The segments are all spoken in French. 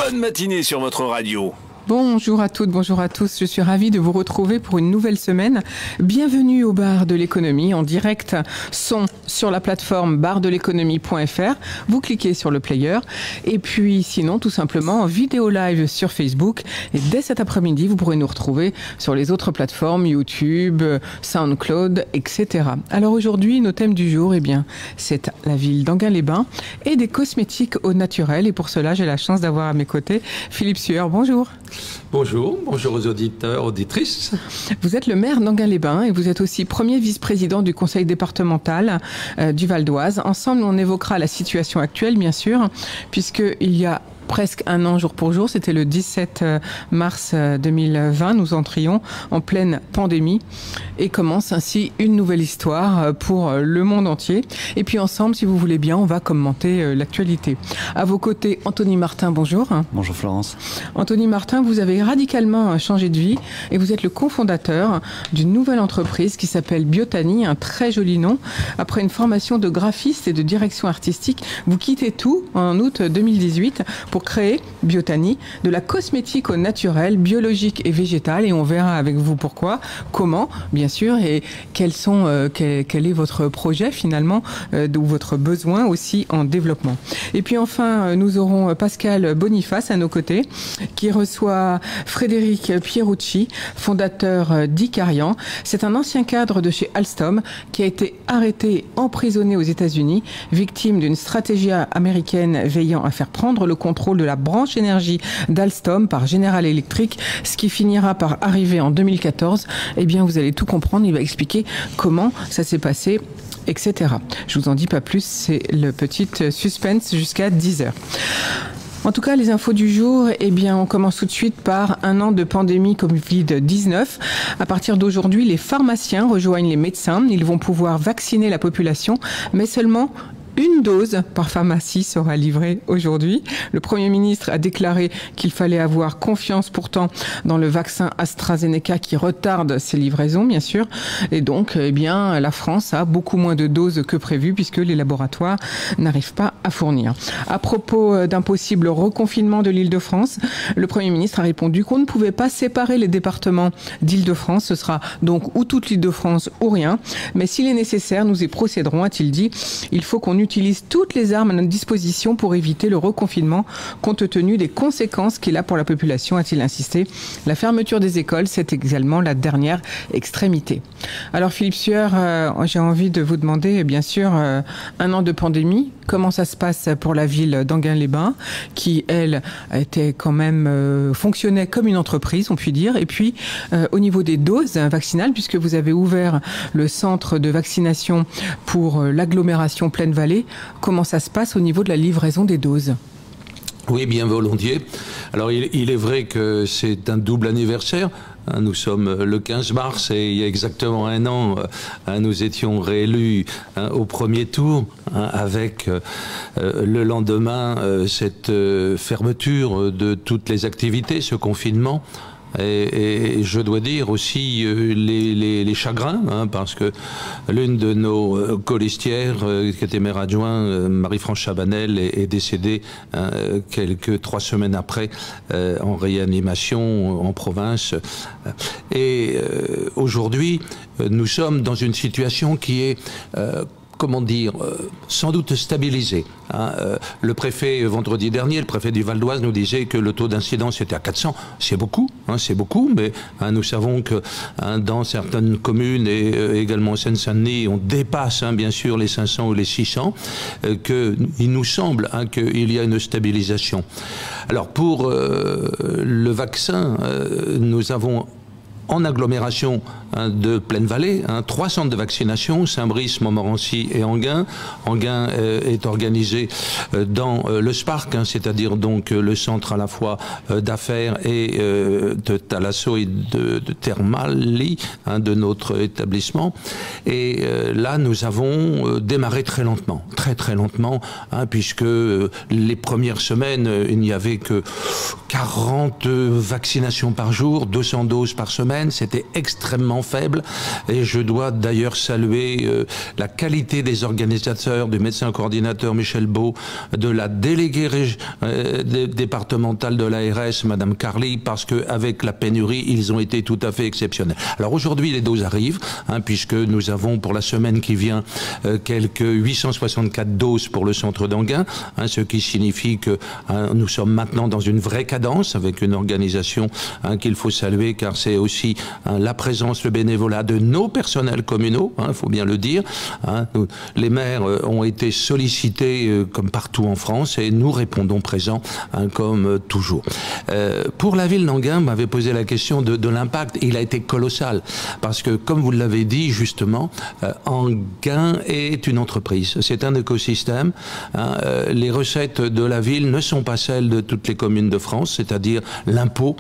bonne matinée sur votre radio. Bonjour à toutes, bonjour à tous. Je suis ravie de vous retrouver pour une nouvelle semaine. Bienvenue au Bar de l'économie en direct son sur la plateforme bardeléconomie.fr. Vous cliquez sur le player et puis sinon tout simplement en vidéo live sur Facebook. Et dès cet après-midi, vous pourrez nous retrouver sur les autres plateformes YouTube, SoundCloud, etc. Alors aujourd'hui, nos thèmes du jour, c'est la ville d'Enghien-les-Bains et des cosmétiques au naturel. Et pour cela, j'ai la chance d'avoir à mes côtés Philippe Sueur. Bonjour. Bonjour aux auditeurs, auditrices. Vous êtes le maire d'Enghien-les-Bains et vous êtes aussi premier vice-président du conseil départemental du Val d'Oise. Ensemble, on évoquera la situation actuelle, bien sûr, puisqu'il y a presque un an jour pour jour, c'était le 17 mars 2020, nous entrions en pleine pandémie et commence ainsi une nouvelle histoire pour le monde entier. Et puis ensemble, si vous voulez bien, on va commenter l'actualité. À vos côtés, Anthony Martin, bonjour. Bonjour Florence. Anthony Martin, vous avez radicalement changé de vie et vous êtes le cofondateur d'une nouvelle entreprise qui s'appelle Biotani, un très joli nom. Après une formation de graphiste et de direction artistique, vous quittez tout en août 2018 pour créer Biotani, de la cosmétique au naturel, biologique et végétal. Et on verra avec vous pourquoi, comment, bien sûr, et quel est votre projet finalement, ou votre besoin aussi en développement. Et puis enfin, nous aurons Pascal Boniface à nos côtés, qui reçoit Frédéric Pierucci, fondateur d'Icarian. C'est un ancien cadre de chez Alstom qui a été arrêté, emprisonné aux États-Unis, victime d'une stratégie américaine veillant à faire prendre le contrôle de la branche énergie d'Alstom par General Electric, ce qui finira par arriver en 2014. Eh bien, vous allez tout comprendre. Il va expliquer comment ça s'est passé, etc. Je vous en dis pas plus. C'est le petit suspense jusqu'à 10h. En tout cas, les infos du jour, on commence tout de suite par un an de pandémie Covid-19. À partir d'aujourd'hui, les pharmaciens rejoignent les médecins. Ils vont pouvoir vacciner la population, mais seulement une dose par pharmacie sera livrée aujourd'hui. Le Premier ministre a déclaré qu'il fallait avoir confiance pourtant dans le vaccin AstraZeneca qui retarde ses livraisons, bien sûr. Et donc, la France a beaucoup moins de doses que prévu puisque les laboratoires n'arrivent pas à fournir. À propos d'un possible reconfinement de l'Île-de-France, le Premier ministre a répondu qu'on ne pouvait pas séparer les départements d'Île-de-France. Ce sera donc ou toute l'Île-de-France ou rien. Mais s'il est nécessaire, nous y procéderons, a-t-il dit. Il faut qu'on utilise toutes les armes à notre disposition pour éviter le reconfinement compte tenu des conséquences qu'il a pour la population, a-t-il insisté. La fermeture des écoles, c'est également la dernière extrémité. Alors Philippe Sueur, j'ai envie de vous demander, bien sûr, un an de pandémie, comment ça se passe pour la ville d'Enghien-les-Bains, qui, elle, était quand même, fonctionnait comme une entreprise, on peut dire, et puis au niveau des doses vaccinales, puisque vous avez ouvert le centre de vaccination pour l'agglomération Plaine-Vallée, comment ça se passe au niveau de la livraison des doses ? Oui, bien volontiers. Alors, il est vrai que c'est un double anniversaire. Nous sommes le 15 mars et il y a exactement un an, nous étions réélus au premier tour avec le lendemain cette fermeture de toutes les activités, ce confinement. Et je dois dire aussi les chagrins, parce que l'une de nos colistières, qui était maire adjoint, Marie-France Chabanel, est décédée 3 semaines après en réanimation en province. Et aujourd'hui, nous sommes dans une situation qui est sans doute stabilisé. Le préfet, vendredi dernier, le préfet du Val d'Oise nous disait que le taux d'incidence était à 400. C'est beaucoup, mais nous savons que dans certaines communes et également en Seine-Saint-Denis, on dépasse bien sûr les 500 ou les 600, qu'il nous semble qu'il y a une stabilisation. Alors pour le vaccin, nous avons en agglomération de Plaine-Vallée, 3 centres de vaccination, Saint-Brice, Montmorency et Enghien. Enghien est organisé dans le Spark, c'est-à-dire donc le centre à la fois d'affaires et de Thalasso et de Thermali, de notre établissement. Et là, nous avons démarré très lentement, très lentement, puisque les premières semaines, il n'y avait que 40 vaccinations par jour, 200 doses par semaine. C'était extrêmement faible. Et je dois d'ailleurs saluer la qualité des organisateurs, du médecin coordinateur Michel Beau, de la déléguée départementale de l'ARS, Madame Carly, parce qu'avec la pénurie, ils ont été tout à fait exceptionnels. Alors aujourd'hui, les doses arrivent, puisque nous avons pour la semaine qui vient quelques 864 doses pour le centre d'Enghien, ce qui signifie que nous sommes maintenant dans une vraie cadence avec une organisation qu'il faut saluer, car c'est aussi la présence, le bénévolat de nos personnels communaux, il faut bien le dire. Les maires ont été sollicités comme partout en France et nous répondons présents comme toujours. Pour la ville d'Enghien, vous m'avez posé la question de l'impact. Il a été colossal parce que, comme vous l'avez dit justement, Enghien est une entreprise. C'est un écosystème. Les recettes de la ville ne sont pas celles de toutes les communes de France, c'est-à-dire l'impôt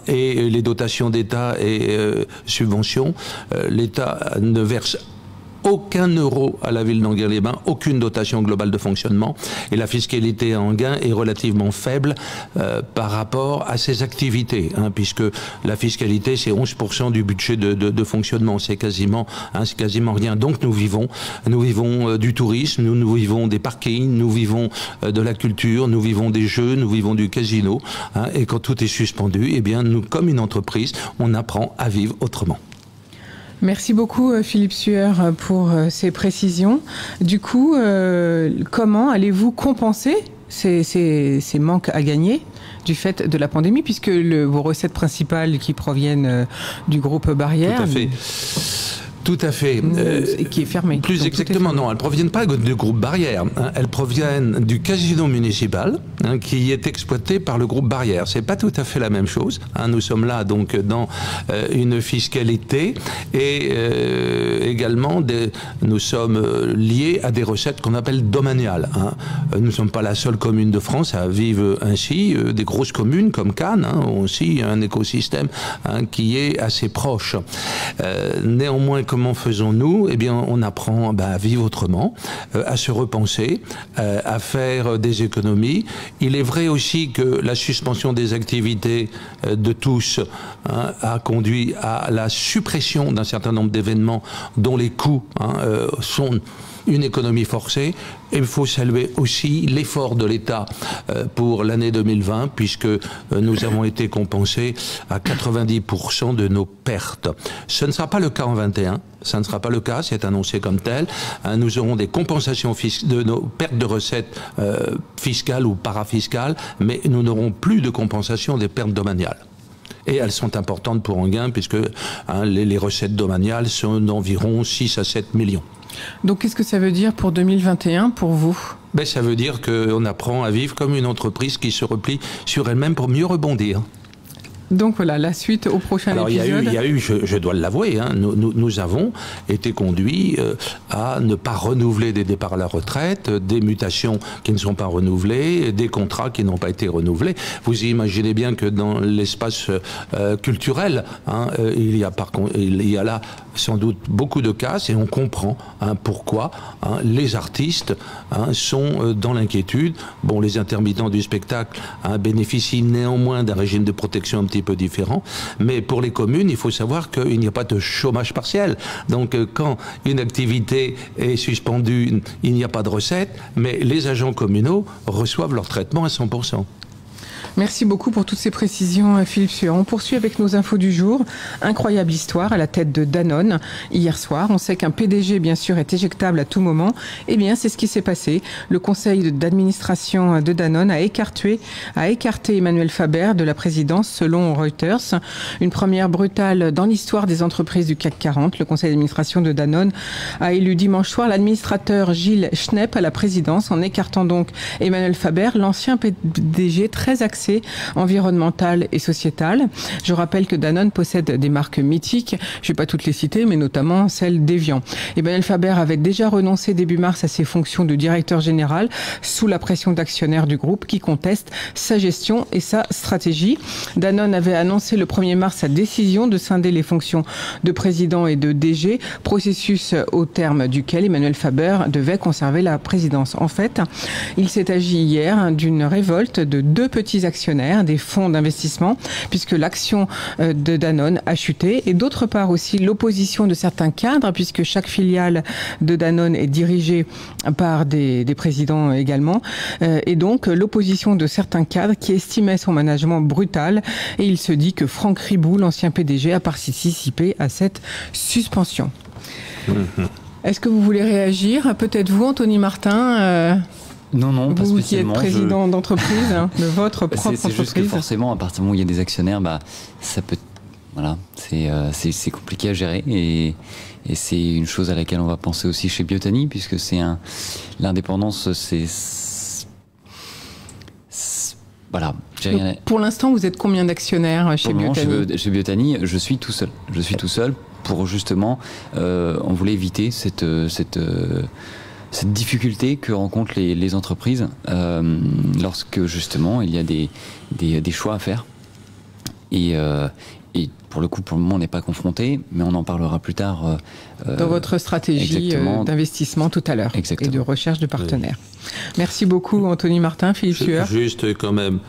et les dotations d'État et subventions. L'État ne verse aucun euro à la ville d'Enghien-les-Bains, aucune dotation globale de fonctionnement. Et la fiscalité à Enghien est relativement faible par rapport à ses activités, puisque la fiscalité, c'est 11% du budget de fonctionnement. C'est quasiment rien. Donc nous vivons du tourisme, nous vivons des parkings, nous vivons de la culture, nous vivons des jeux, nous vivons du casino. Et quand tout est suspendu, eh bien, nous, comme une entreprise, on apprend à vivre autrement. Merci beaucoup Philippe Sueur pour ces précisions. Du coup, comment allez-vous compenser ces manques à gagner du fait de la pandémie, puisque vos recettes principales qui proviennent du groupe Barrière... Tout à fait. Tout à fait. Qui est fermé. Plus exactement, non, elles ne proviennent pas du groupe Barrière. Elles proviennent du casino municipal qui est exploité par le groupe Barrière. C'est pas tout à fait la même chose. Nous sommes là donc dans une fiscalité et également nous sommes liés à des recettes qu'on appelle domaniales. Nous ne sommes pas la seule commune de France à vivre ainsi. Des grosses communes comme Cannes ont aussi un écosystème qui est assez proche. Néanmoins, comment faisons-nous? Eh bien, on apprend à vivre autrement, à se repenser, à faire des économies. Il est vrai aussi que la suspension des activités de tous a conduit à la suppression d'un certain nombre d'événements dont les coûts sont une économie forcée. Et il faut saluer aussi l'effort de l'État pour l'année 2020, puisque nous avons été compensés à 90% de nos pertes. Ce ne sera pas le cas en 21, ça ne sera pas le cas, c'est annoncé comme tel. Nous aurons des compensations de nos pertes de recettes fiscales ou parafiscales, mais nous n'aurons plus de compensation des pertes domaniales. Et elles sont importantes pour Enghien, puisque les recettes domaniales sont d'environ 6 à 7 millions. Donc, qu'est-ce que ça veut dire pour 2021 pour vous? Ça veut dire qu'on apprend à vivre comme une entreprise qui se replie sur elle-même pour mieux rebondir. Donc voilà, la suite au prochain épisode. Il y a eu, je dois l'avouer, nous avons été conduits à ne pas renouveler des départs à la retraite, des mutations qui ne sont pas renouvelées, des contrats qui n'ont pas été renouvelés. Vous imaginez bien que dans l'espace culturel, il y a là sans doute beaucoup de casse, et on comprend pourquoi les artistes sont dans l'inquiétude. Bon, les intermittents du spectacle bénéficient néanmoins d'un régime de protection un petit peu différent, mais pour les communes, il faut savoir qu'il n'y a pas de chômage partiel. Donc quand une activité est suspendue, il n'y a pas de recette, mais les agents communaux reçoivent leur traitement à 100%. Merci beaucoup pour toutes ces précisions, Philippe Sueur. On poursuit avec nos infos du jour. Incroyable histoire à la tête de Danone. Hier soir, on sait qu'un PDG, bien sûr, est éjectable à tout moment. Eh bien, c'est ce qui s'est passé. Le conseil d'administration de Danone a écarté Emmanuel Faber de la présidence, selon Reuters. Une première brutale dans l'histoire des entreprises du CAC 40. Le conseil d'administration de Danone a élu dimanche soir l'administrateur Gilles Schnepp à la présidence, en écartant donc Emmanuel Faber, l'ancien PDG très axé environnementale et sociétale. Je rappelle que Danone possède des marques mythiques, je ne vais pas toutes les citer, mais notamment celle d'Evian. Emmanuel Faber avait déjà renoncé début mars à ses fonctions de directeur général sous la pression d'actionnaires du groupe qui contestent sa gestion et sa stratégie. Danone avait annoncé le 1er mars sa décision de scinder les fonctions de président et de DG, processus au terme duquel Emmanuel Faber devait conserver la présidence. En fait, il s'est agi hier d'une révolte de deux petits actionnaires actionnaires, des fonds d'investissement, puisque l'action de Danone a chuté, et d'autre part aussi l'opposition de certains cadres, puisque chaque filiale de Danone est dirigée par des présidents également, et donc l'opposition de certains cadres qui estimaient son management brutal, et il se dit que Franck Ribou, l'ancien PDG, a participé à cette suspension. Est-ce que vous voulez réagir? Peut-être vous, Anthony Martin Non, pas spécialement. Vous qui êtes président d'entreprise, de votre propre entreprise. C'est juste que forcément, à partir du moment où il y a des actionnaires, ça peut... Voilà, c'est compliqué à gérer et c'est une chose à laquelle on va penser aussi chez Biotani, puisque l'indépendance, voilà. Pour l'instant, vous êtes combien d'actionnaires chez Biotani? Chez Biotani, je suis tout seul. Je suis tout seul pour justement, on voulait éviter cette difficulté que rencontrent les entreprises lorsque justement il y a des choix à faire. Et pour le coup, pour le moment, on n'est pas confronté, mais on en parlera plus tard. Dans votre stratégie d'investissement tout à l'heure et de recherche de partenaires. Oui. Merci beaucoup, Anthony Martin, Philippe Sueur. Juste quand même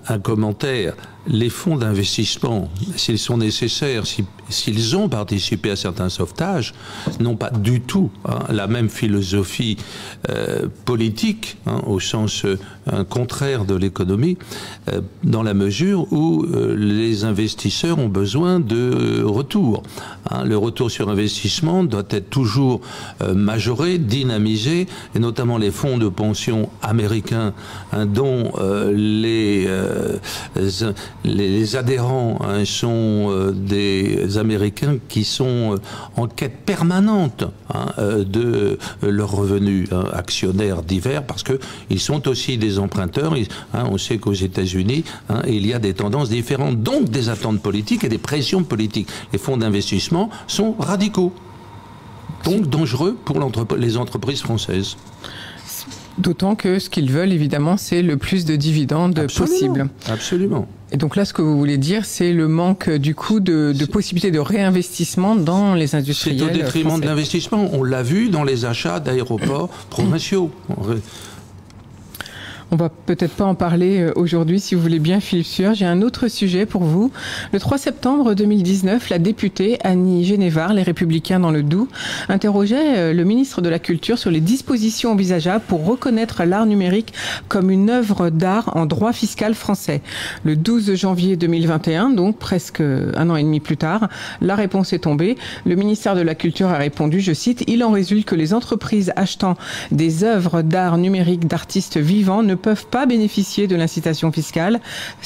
un commentaire. Les fonds d'investissement, s'ils sont nécessaires, s'ils ont participé à certains sauvetages, n'ont pas du tout la même philosophie politique, au sens contraire de l'économie, dans la mesure où les investisseurs ont besoin de retour. Le retour sur investissement doit être toujours majoré, dynamisé, et notamment les fonds de pension américains dont les adhérents sont des Américains qui sont en quête permanente de leurs revenus actionnaires divers, parce qu'ils sont aussi des emprunteurs. On sait qu'aux États-Unis, il y a des tendances différentes, donc des attentes politiques et des pressions politiques. Les fonds d'investissement sont radicaux, donc dangereux pour les entreprises françaises. D'autant que ce qu'ils veulent, évidemment, c'est le plus de dividendes possible. Absolument. Et donc là, ce que vous voulez dire, c'est le manque, du coup, de possibilités de réinvestissement dans les industriels français. C'est au détriment français. de l'investissement. On l'a vu dans les achats d'aéroports provinciaux. On va peut-être pas en parler aujourd'hui, si vous voulez bien, Philippe Sueur. J'ai un autre sujet pour vous. Le 3 septembre 2019, la députée Annie Genevard, Les Républicains dans le Doubs, interrogeait le ministre de la Culture sur les dispositions envisageables pour reconnaître l'art numérique comme une œuvre d'art en droit fiscal français. Le 12 janvier 2021, donc presque un an et demi plus tard, la réponse est tombée. Le ministère de la Culture a répondu, je cite, « Il en résulte que les entreprises achetant des œuvres d'art numérique d'artistes vivants ne peuvent pas bénéficier de l'incitation fiscale. »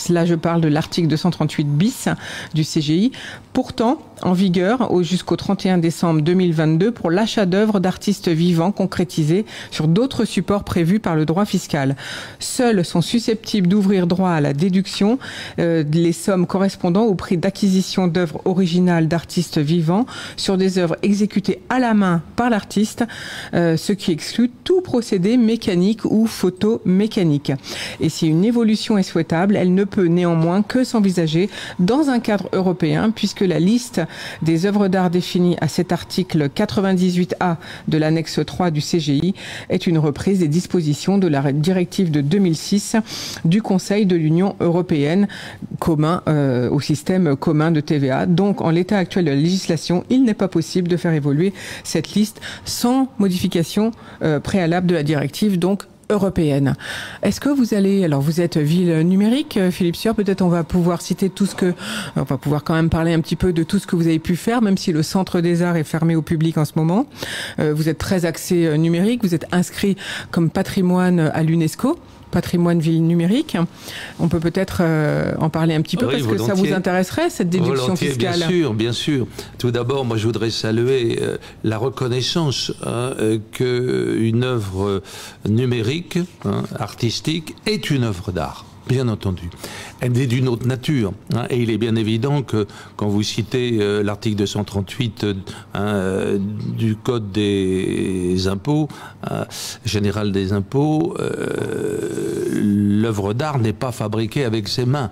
Là, je parle de l'article 238 bis du CGI. Pourtant, en vigueur jusqu'au 31 décembre 2022 pour l'achat d'œuvres d'artistes vivants concrétisées sur d'autres supports prévus par le droit fiscal. Seuls sont susceptibles d'ouvrir droit à la déduction les sommes correspondant au prix d'acquisition d'œuvres originales d'artistes vivants sur des œuvres exécutées à la main par l'artiste, ce qui exclut tout procédé mécanique ou photomécanique. Et si une évolution est souhaitable, elle ne peut néanmoins que s'envisager dans un cadre européen, puisque la liste des œuvres d'art définies à cet article 98A de l'annexe 3 du CGI est une reprise des dispositions de la directive de 2006 du Conseil de l'Union européenne commun au système commun de TVA. Donc, en l'état actuel de la législation, il n'est pas possible de faire évoluer cette liste sans modification préalable de la directive, donc européenne. Est-ce que vous allez, alors vous êtes ville numérique, Philippe Sueur, peut-être on va pouvoir citer on va pouvoir quand même parler un petit peu de tout ce que vous avez pu faire, même si le Centre des Arts est fermé au public en ce moment. Vous êtes très axé numérique, vous êtes inscrit comme patrimoine à l'UNESCO, patrimoine ville numérique. On peut peut-être en parler un petit peu, parce que ça vous intéresserait, cette déduction fiscale. Bien sûr, bien sûr. Tout d'abord, moi je voudrais saluer la reconnaissance qu'une œuvre numérique, artistique, est une œuvre d'art. Bien entendu. Elle est d'une autre nature. Et il est bien évident que quand vous citez l'article 238 du Code des impôts, général des impôts, l'œuvre d'art n'est pas fabriquée avec ses mains.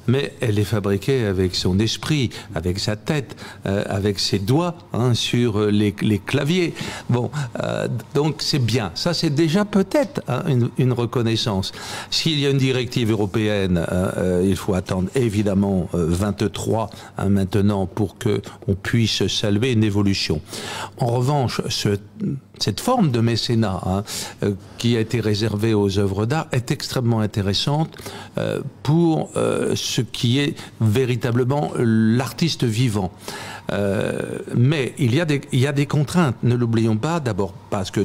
mais elle est fabriquée avec son esprit, avec sa tête, avec ses doigts sur les claviers. Bon, donc c'est bien. Ça, c'est déjà peut-être une reconnaissance. S'il y a une directive européenne, il faut attendre évidemment 23 maintenant pour qu'on puisse saluer une évolution. En revanche, cette forme de mécénat qui a été réservée aux œuvres d'art est extrêmement intéressante pour ce qui est véritablement l'artiste vivant. Mais il y a des contraintes, ne l'oublions pas, d'abord parce que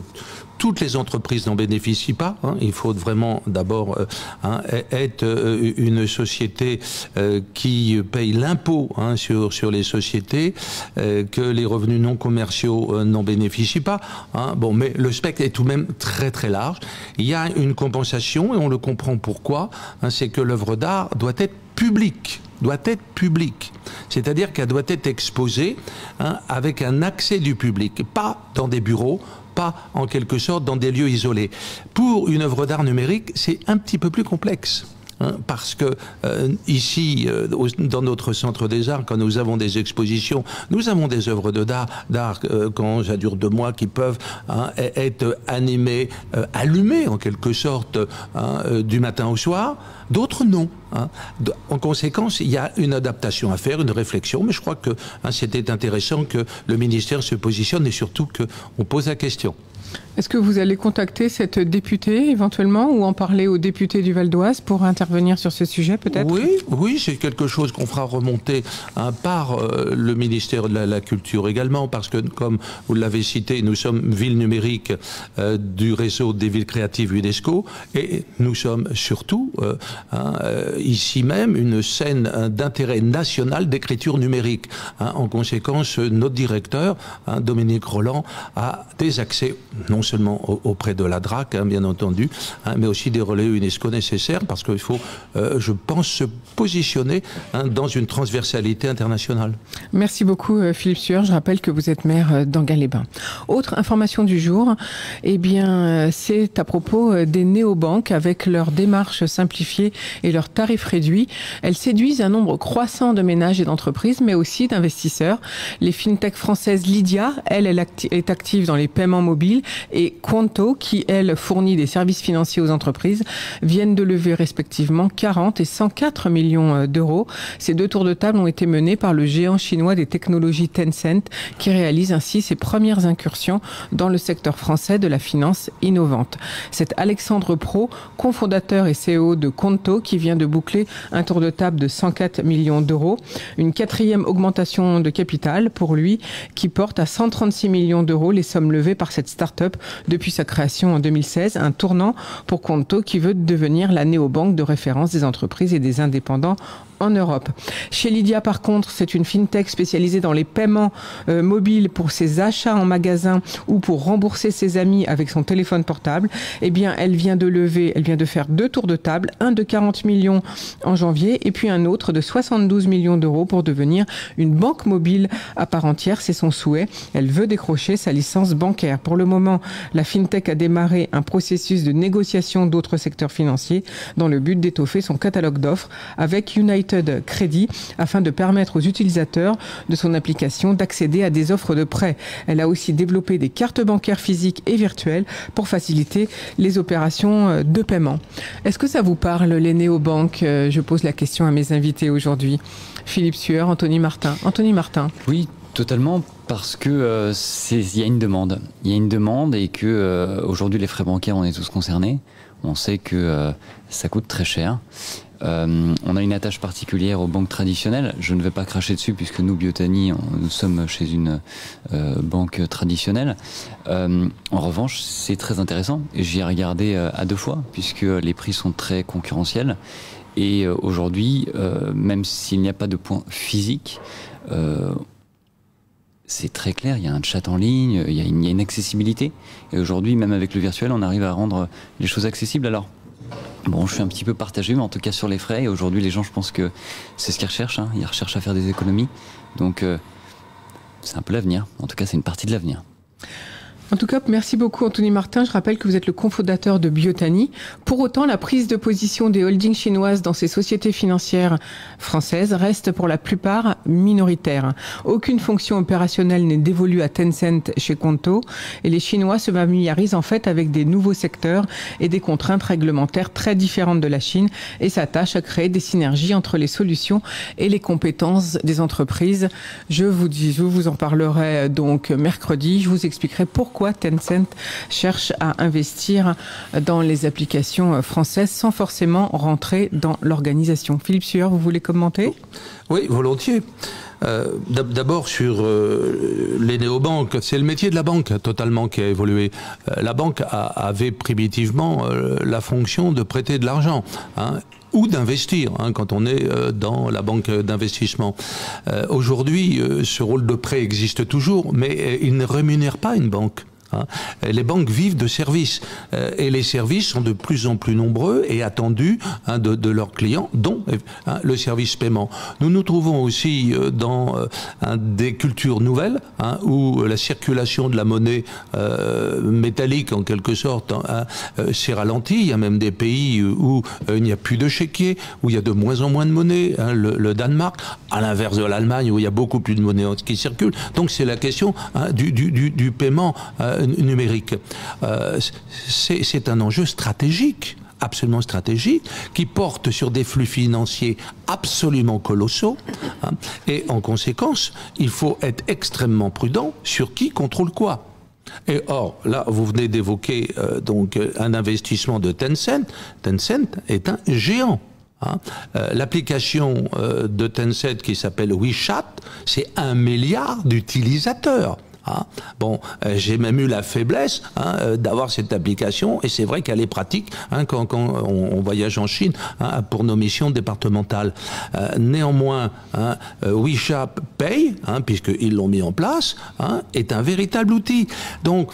toutes les entreprises n'en bénéficient pas. Il faut vraiment d'abord être une société qui paye l'impôt sur les sociétés, que les revenus non commerciaux n'en bénéficient pas. Bon, mais le spectre est tout de même très très large. Il y a une compensation et on le comprend pourquoi. C'est que l'œuvre d'art doit être publique. C'est-à-dire qu'elle doit être exposée avec un accès du public, pas dans des bureaux, pas en quelque sorte dans des lieux isolés. Pour une œuvre d'art numérique, c'est un petit peu plus complexe. Parce que ici, dans notre centre des arts, quand nous avons des expositions, nous avons des œuvres d'art quand ça dure 2 mois qui peuvent être animées, allumées en quelque sorte du matin au soir. D'autres non. En conséquence, il y a une adaptation à faire, une réflexion, mais je crois que c'était intéressant que le ministère se positionne et surtout qu'on pose la question. Est-ce que vous allez contacter cette députée éventuellement ou en parler aux députés du Val d'Oise pour intervenir sur ce sujet peut-être ? Oui, c'est quelque chose qu'on fera remonter par le ministère de la Culture également, parce que comme vous l'avez cité, nous sommes ville numérique du réseau des villes créatives UNESCO et nous sommes surtout ici même une scène d'intérêt national d'écriture numérique. En conséquence, notre directeur, Dominique Roland, a des accès non seulement auprès de la DRAC, bien entendu, mais aussi des relais UNESCO nécessaires, parce qu'il faut, je pense, se positionner dans une transversalité internationale. Merci beaucoup Philippe Sueur. Je rappelle que vous êtes maire d'Enghien-les-Bains. Autre information du jour, eh bien, c'est à propos des néobanques avec leur démarche simplifiée et leurs tarifs réduits. Elles séduisent un nombre croissant de ménages et d'entreprises, mais aussi d'investisseurs. Les fintech françaises Lydia, elle est active dans les paiements mobiles, et Quanto, qui, elle, fournit des services financiers aux entreprises, viennent de lever respectivement 40 et 104 millions d'euros. Ces 2 tours de table ont été menés par le géant chinois des technologies Tencent, qui réalise ainsi ses premières incursions dans le secteur français de la finance innovante. C'est Alexandre Pro, cofondateur et CEO de Quanto, qui vient de boucler un tour de table de 104 millions d'euros. Une 4e augmentation de capital pour lui, qui porte à 136 millions d'euros les sommes levées par cette start-up depuis sa création en 2016, un tournant pour Quanto qui veut devenir la néobanque de référence des entreprises et des indépendants en Europe. Chez Lydia, par contre, c'est une fintech spécialisée dans les paiements mobiles pour ses achats en magasin ou pour rembourser ses amis avec son téléphone portable. Eh bien, elle vient de faire 2 tours de table, un de 40 millions en janvier et puis un autre de 72 millions d'euros pour devenir une banque mobile à part entière. C'est son souhait. Elle veut décrocher sa licence bancaire. Pour le moment, la fintech a démarré un processus de négociation d'autres secteurs financiers dans le but d'étoffer son catalogue d'offres avec United Credit afin de permettre aux utilisateurs de son application d'accéder à des offres de prêt. Elle a aussi développé des cartes bancaires physiques et virtuelles pour faciliter les opérations de paiement. Est-ce que ça vous parle, les néobanques ? Je pose la question à mes invités aujourd'hui. Philippe Sueur, Anthony Martin. Anthony Martin. Oui, totalement, parce que il y a une demande. Il y a une demande et que aujourd'hui les frais bancaires, on est tous concernés. On sait que ça coûte très cher. On a une attache particulière aux banques traditionnelles. Je ne vais pas cracher dessus puisque nous, Biotani, nous sommes chez une banque traditionnelle. En revanche, c'est très intéressant et j'y ai regardé à 2 fois puisque les prix sont très concurrentiels. Et aujourd'hui, même s'il n'y a pas de point physique, c'est très clair, il y a un chat en ligne, il y a une accessibilité. Et aujourd'hui, même avec le virtuel, on arrive à rendre les choses accessibles. Alors, bon, je suis un petit peu partagé, mais en tout cas sur les frais. Et aujourd'hui, les gens, je pense que c'est ce qu'ils recherchent. Ils recherchent à faire des économies. Donc, c'est un peu l'avenir. En tout cas, c'est une partie de l'avenir. En tout cas, merci beaucoup Anthony Martin. Je rappelle que vous êtes le cofondateur de Biotani. Pour autant, la prise de position des holdings chinoises dans ces sociétés financières françaises reste pour la plupart minoritaire. Aucune fonction opérationnelle n'est dévolue à Tencent chez Conto et les Chinois se familiarisent en fait avec des nouveaux secteurs et des contraintes réglementaires très différentes de la Chine et s'attachent à créer des synergies entre les solutions et les compétences des entreprises. Je vous en parlerai donc mercredi. Je vous expliquerai pourquoi Tencent cherche à investir dans les applications françaises sans forcément rentrer dans l'organisation. Philippe Sueur, vous voulez commenter ? Oui, volontiers. D'abord sur les néobanques, c'est le métier de la banque totalement qui a évolué. La banque avait primitivement la fonction de prêter de l'argent, ou d'investir, quand on est dans la banque d'investissement. Aujourd'hui, ce rôle de prêt existe toujours, mais il ne rémunère pas une banque. Les banques vivent de services et les services sont de plus en plus nombreux et attendus de leurs clients, dont le service paiement. Nous nous trouvons aussi dans des cultures nouvelles où la circulation de la monnaie métallique en quelque sorte s'est ralentie. Il y a même des pays où il n'y a plus de chéquier, où il y a de moins en moins de monnaie, le Danemark, à l'inverse de l'Allemagne où il y a beaucoup plus de monnaie qui circule. Donc c'est la question du paiement numérique. C'est un enjeu stratégique, absolument stratégique, qui porte sur des flux financiers absolument colossaux, et en conséquence, il faut être extrêmement prudent sur qui contrôle quoi. Et or, là, vous venez d'évoquer donc un investissement de Tencent. Tencent est un géant. L'application de Tencent qui s'appelle WeChat, c'est 1 milliard d'utilisateurs. Bon, j'ai même eu la faiblesse d'avoir cette application et c'est vrai qu'elle est pratique quand on voyage en Chine pour nos missions départementales. Néanmoins, WeChat Pay, puisqu'ils l'ont mis en place, est un véritable outil. Donc,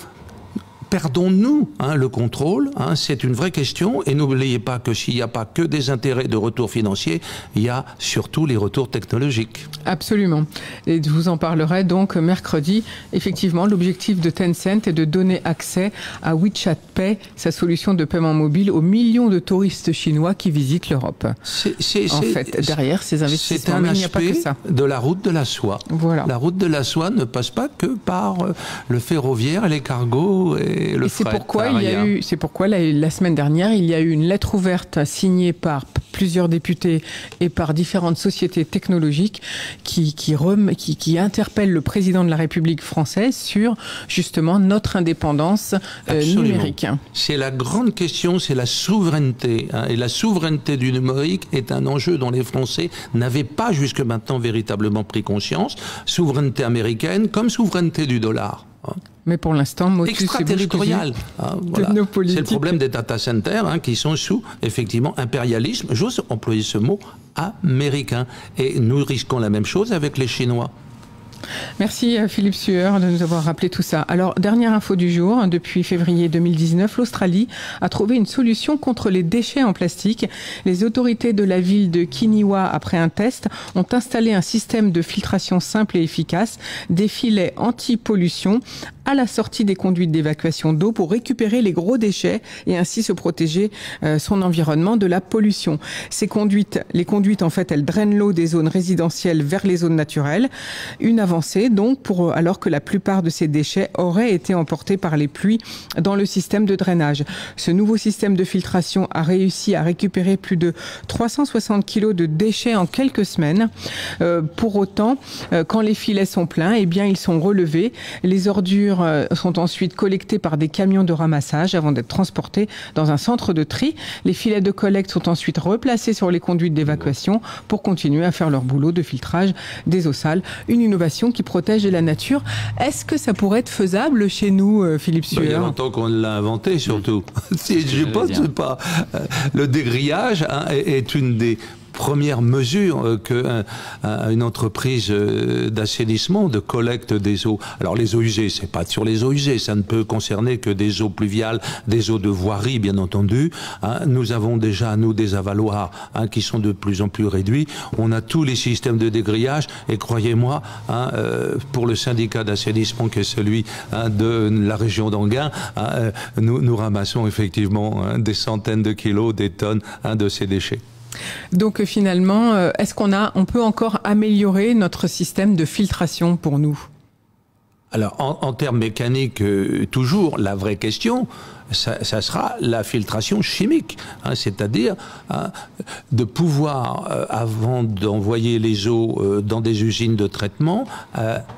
perdons-nous le contrôle, c'est une vraie question, et n'oubliez pas que s'il n'y a pas que des intérêts de retour financier, il y a surtout les retours technologiques. Absolument. Et je vous en parlerai donc mercredi. Effectivement, l'objectif de Tencent est de donner accès à WeChat Pay, sa solution de paiement mobile, aux millions de touristes chinois qui visitent l'Europe. Derrière ces investissements, il n'y a pas que ça. De la route de la soie. Voilà. La route de la soie ne passe pas que par le ferroviaire et les cargos et le fret. C'est pourquoi la semaine dernière, il y a eu une lettre ouverte signée par plusieurs députés et par différentes sociétés technologiques qui interpellent le président de la République française sur justement notre indépendance numérique. C'est la grande question, c'est la souveraineté. Et la souveraineté du numérique est un enjeu dont les Français n'avaient pas jusque maintenant véritablement pris conscience. Souveraineté américaine comme souveraineté du dollar. Mais pour l'instant, extraterritorial. Voilà. C'est le problème des data centers qui sont sous, effectivement, impérialisme, j'ose employer ce mot, américain. Et nous risquons la même chose avec les Chinois. Merci Philippe Sueur de nous avoir rappelé tout ça. Alors, dernière info du jour, depuis février 2019, l'Australie a trouvé une solution contre les déchets en plastique. Les autorités de la ville de Kiniwa, après un test, ont installé un système de filtration simple et efficace, des filets anti-pollution à la sortie des conduites d'évacuation d'eau pour récupérer les gros déchets et ainsi se protéger son environnement de la pollution. Les conduites, en fait, elles drainent l'eau des zones résidentielles vers les zones naturelles. Une avancée, donc, alors que la plupart de ces déchets auraient été emportés par les pluies dans le système de drainage. Ce nouveau système de filtration a réussi à récupérer plus de 360 kilos de déchets en quelques semaines. Pour autant, quand les filets sont pleins, eh bien, ils sont relevés. Les ordures sont ensuite collectées par des camions de ramassage avant d'être transportés dans un centre de tri. Les filets de collecte sont ensuite replacés sur les conduites d'évacuation pour continuer à faire leur boulot de filtrage des eaux sales. Une innovation qui protège la nature. Est-ce que ça pourrait être faisable chez nous, Philippe Sueur ? Il y a longtemps qu'on l'a inventé, surtout. Je pense pas. Le dégrillage est une des première mesure qu'une entreprise d'assainissement, de collecte des eaux. Alors les eaux usées, c'est pas sur les eaux usées, ça ne peut concerner que des eaux pluviales, des eaux de voirie, bien entendu. Nous avons déjà, nous, des avaloirs qui sont de plus en plus réduits. On a tous les systèmes de dégrillage et croyez-moi, pour le syndicat d'assainissement qui est celui de la région d'Anguin, nous ramassons effectivement des centaines de kilos, des tonnes de ces déchets. Donc finalement, est-ce qu'on peut encore améliorer notre système de filtration pour nous ? Alors en termes mécaniques, toujours, la vraie question, ça sera la filtration chimique, c'est-à-dire de pouvoir, avant d'envoyer les eaux dans des usines de traitement,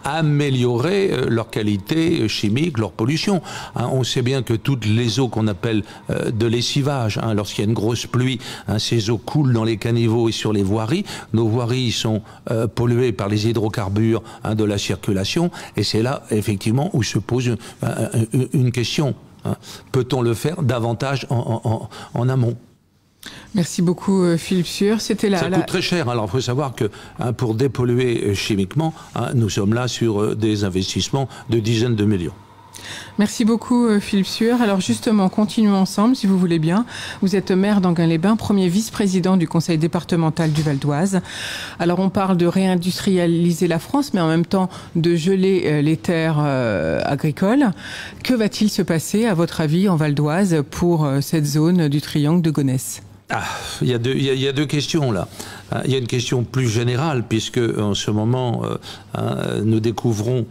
améliorer leur qualité chimique, leur pollution. On sait bien que toutes les eaux qu'on appelle de lessivage, lorsqu'il y a une grosse pluie, ces eaux coulent dans les caniveaux et sur les voiries. Nos voiries sont polluées par les hydrocarbures de la circulation, et c'est là, effectivement, où se pose une question. Peut-on le faire davantage en amont ? Merci beaucoup Philippe Sueur. Ça coûte très cher. Alors il faut savoir que pour dépolluer chimiquement, nous sommes là sur des investissements de dizaines de millions. Merci beaucoup Philippe Sueur. Alors justement, continuons ensemble si vous voulez bien. Vous êtes maire d'Anguin-les-Bains, premier vice-président du conseil départemental du Val d'Oise. Alors on parle de réindustrialiser la France, mais en même temps de geler les terres agricoles. Que va-t-il se passer, à votre avis, en Val d'Oise pour cette zone du triangle de Gonesse ? Il y a deux questions là. Il y a une question plus générale, puisque en ce moment, nous découvrons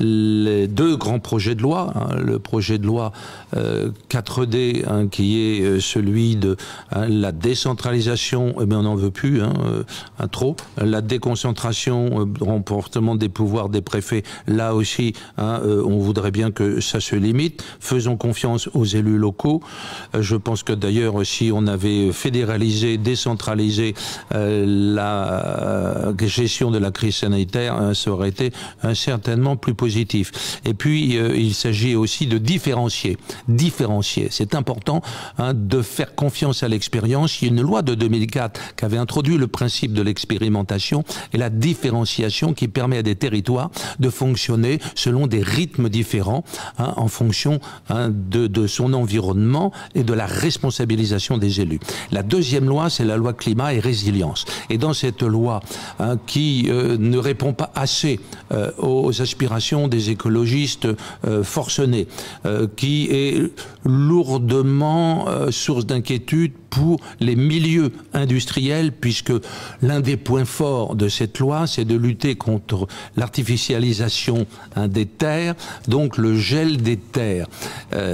les deux grands projets de loi, le projet de loi 4D qui est celui de la décentralisation, on n'en veut plus, trop, la déconcentration, renforcement des pouvoirs des préfets, là aussi, on voudrait bien que ça se limite. Faisons confiance aux élus locaux. Je pense que d'ailleurs, si on avait fédéralisé, décentralisé la gestion de la crise sanitaire, ça aurait été certainement plus positif. Et puis, il s'agit aussi de différencier. C'est important de faire confiance à l'expérience. Il y a une loi de 2004 qui avait introduit le principe de l'expérimentation et la différenciation qui permet à des territoires de fonctionner selon des rythmes différents en fonction de son environnement et de la responsabilisation des élus. La deuxième loi, c'est la loi climat et résilience. Et dans cette loi qui ne répond pas assez aux aspirations des écologistes forcenés, qui est lourdement source d'inquiétude pour les milieux industriels, puisque l'un des points forts de cette loi, c'est de lutter contre l'artificialisation des terres, donc le gel des terres.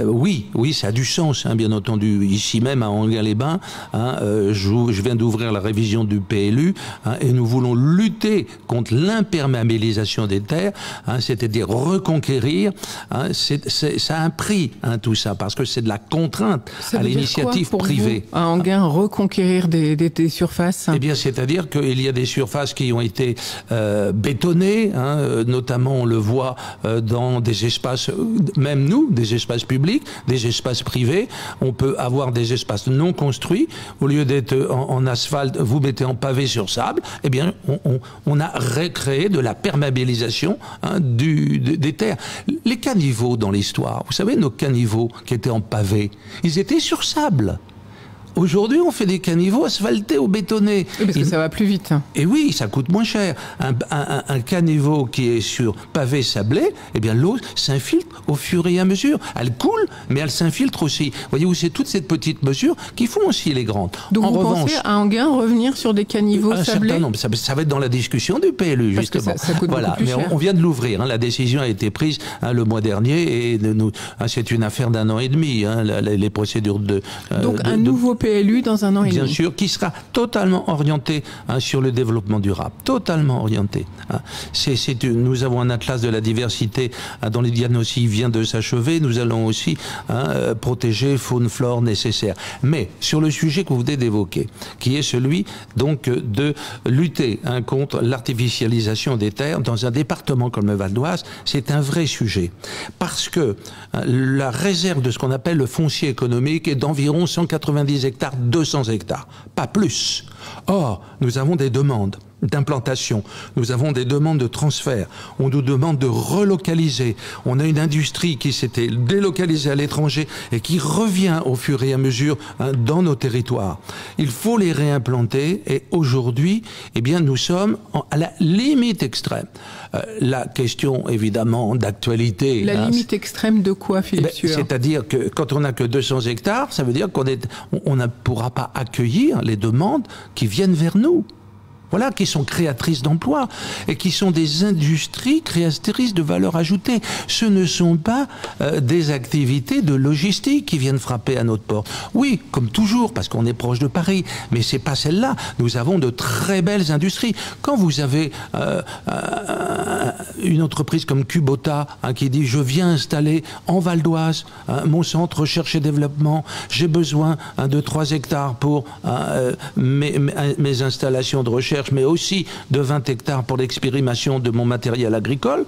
Oui, ça a du sens, bien entendu. Ici même, à Anguin-les-Bains, je viens d'ouvrir la révision du PLU, et nous voulons lutter contre l'imperméabilisation des terres, c'est-à-dire reconquérir. Ça a un prix, tout ça, parce que c'est de la contrainte à l'initiative privée. À Anguin, reconquérir des surfaces? Eh bien, c'est-à-dire qu'il y a des surfaces qui ont été bétonnées, notamment on le voit dans des espaces, même nous, des espaces publics, des espaces privés. On peut avoir des espaces non construits. Au lieu d'être en asphalte, vous mettez en pavé sur sable. Eh bien, on a recréé de la perméabilisation des terres. Les caniveaux dans l'histoire, vous savez, nos caniveaux qui étaient en pavé, ils étaient sur sable. Aujourd'hui, on fait des caniveaux asphaltés ou bétonnés. Oui, parce que ça va plus vite. Et oui, ça coûte moins cher. Un caniveau qui est sur pavé sablé, eh bien l'eau s'infiltre au fur et à mesure. Elle coule, mais elle s'infiltre aussi. Voyez-vous, c'est toutes ces petites mesures qui font aussi les grandes. Donc vous pensez à Anguin revenir sur des caniveaux sablés? Non, ça va être dans la discussion du PLU, parce justement. Que ça coûte beaucoup plus cher. On vient de l'ouvrir. La décision a été prise le mois dernier et c'est une affaire d'1 an et demi. Les procédures de... Donc un nouveau PLU dans 1 an et demi. Bien sûr, qui sera totalement orienté sur le développement durable. Totalement orienté. Nous avons un atlas de la diversité dont les diagnostics vient de s'achever. Nous allons aussi protéger faune, flore nécessaire. Mais sur le sujet que vous venez d'évoquer, qui est celui donc de lutter contre l'artificialisation des terres dans un département comme le Val d'Oise, c'est un vrai sujet. Parce que la réserve de ce qu'on appelle le foncier économique est d'environ 190 hectares, 200 hectares, pas plus. Or, nous avons des demandes d'implantation, nous avons des demandes de transfert, on nous demande de relocaliser. On a une industrie qui s'était délocalisée à l'étranger et qui revient au fur et à mesure dans nos territoires. Il faut les réimplanter et aujourd'hui, eh bien, nous sommes à la limite extrême. La question, évidemment, d'actualité... La limite extrême de quoi, Philippe Sueur ? C'est-à-dire que quand on n'a que 200 hectares, ça veut dire qu'on ne pourra pas accueillir les demandes qui viennent vers nous. Voilà, qui sont créatrices d'emplois et qui sont des industries créatrices de valeur ajoutée. Ce ne sont pas des activités de logistique qui viennent frapper à notre porte. Oui, comme toujours, parce qu'on est proche de Paris, mais c'est pas celle-là. Nous avons de très belles industries. Quand vous avez une entreprise comme Kubota qui dit « Je viens installer en Val d'Oise mon centre recherche et développement, j'ai besoin de 3 hectares pour mes installations de recherche, mais aussi de 20 hectares pour l'expérimentation de mon matériel agricole »,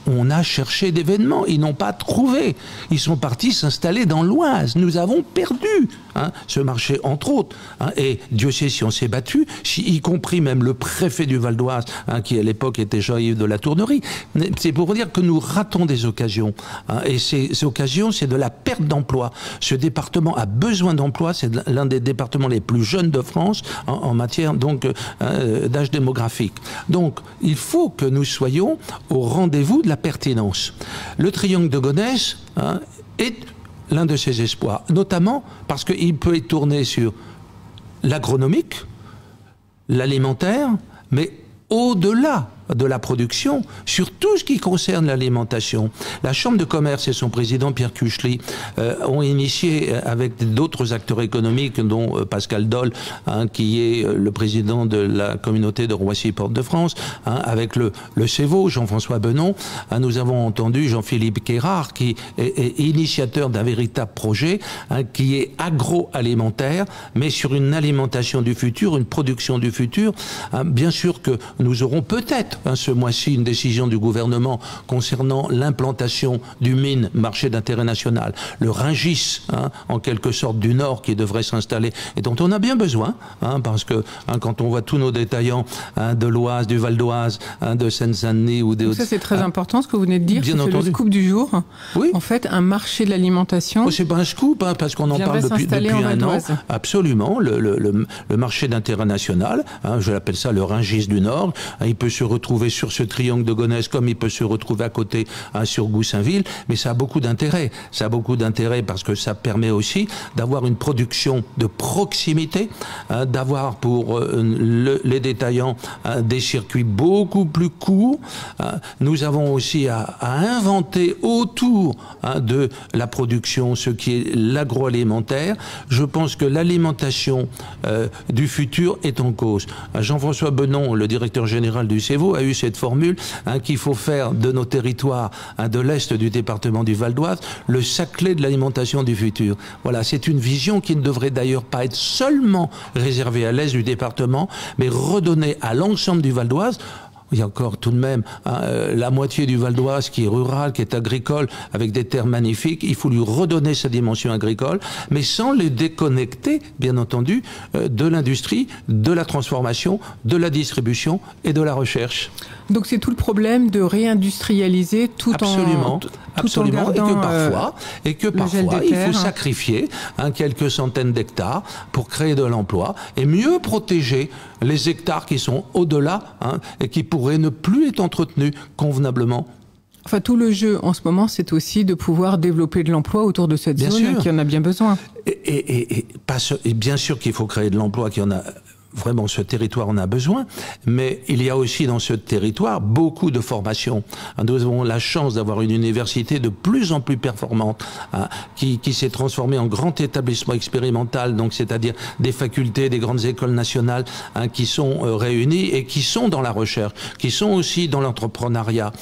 on a cherché d'événements, ils n'ont pas trouvé. Ils sont partis s'installer dans l'Oise. Nous avons perdu ce marché, entre autres. Et Dieu sait si on s'est battu, y compris même le préfet du Val d'Oise, qui à l'époque était Jean-Yves de la Tournerie. C'est pour dire que nous ratons des occasions. Et ces occasions, c'est de la perte d'emploi. Ce département a besoin d'emploi. C'est l'un des départements les plus jeunes de France en matière donc d'âge démographique. Donc, il faut que nous soyons au rendez-vous de la pertinence. Le triangle de Gonesse est l'un de ses espoirs, notamment parce qu'il peut être tourné sur l'agronomique, l'alimentaire, mais au-delà de la production, sur tout ce qui concerne l'alimentation. La Chambre de commerce et son président Pierre Cuchely ont initié avec d'autres acteurs économiques, dont Pascal Doll, qui est le président de la communauté de Roissy-Porte-de-France, avec le CEVO, Jean-François Benon, nous avons entendu Jean-Philippe Quérard, qui est initiateur d'un véritable projet, qui est agroalimentaire, mais sur une alimentation du futur, une production du futur. Bien sûr que nous aurons peut-être ce mois-ci une décision du gouvernement concernant l'implantation du mine marché d'intérêt national, le Rungis, en quelque sorte du Nord, qui devrait s'installer et dont on a bien besoin, parce que quand on voit tous nos détaillants de l'Oise, du Val d'Oise, de Seine-Saint-Denis ou des autres... Ça c'est très important ce que vous venez de dire, c'est le scoop du jour. Oui. En fait, un marché de l'alimentation... c'est pas un scoop, parce qu'on en parle depuis un an. Absolument, le marché d'intérêt national, je l'appelle ça le Rungis du Nord, il peut se retrouver sur ce triangle de Gonesse comme il peut se retrouver à côté sur Goussainville, mais ça a beaucoup d'intérêt. Ça a beaucoup d'intérêt parce que ça permet aussi d'avoir une production de proximité, d'avoir pour les détaillants des circuits beaucoup plus courts. Nous avons aussi à inventer autour de la production ce qui est l'agroalimentaire. Je pense que l'alimentation du futur est en cause. Jean-François Benon, le directeur général du CEVO, a eu cette formule qu'il faut faire de nos territoires de l'Est du département du Val d'Oise le sac-clé de l'alimentation du futur. Voilà, c'est une vision qui ne devrait d'ailleurs pas être seulement réservée à l'Est du département, mais redonnée à l'ensemble du Val d'Oise. Il y a encore tout de même la moitié du Val d'Oise qui est rural, qui est agricole, avec des terres magnifiques. Il faut lui redonner sa dimension agricole, mais sans les déconnecter, bien entendu, de l'industrie, de la transformation, de la distribution et de la recherche. Donc c'est tout le problème de réindustrialiser tout absolument, en gardant, et que parfois il faut sacrifier quelques centaines d'hectares pour créer de l'emploi et mieux protéger les hectares qui sont au-delà et qui pourraient ne plus être entretenus convenablement. Enfin, tout le jeu en ce moment, c'est aussi de pouvoir développer de l'emploi autour de cette zone qui en a bien besoin. Et bien sûr qu'il faut créer de l'emploi, qui en a... Vraiment, ce territoire en a besoin, mais il y a aussi dans ce territoire beaucoup de formations. Nous avons la chance d'avoir une université de plus en plus performante, qui s'est transformée en grand établissement expérimental, donc c'est-à-dire des facultés, des grandes écoles nationales qui sont réunies et qui sont dans la recherche, qui sont aussi dans l'entrepreneuriat.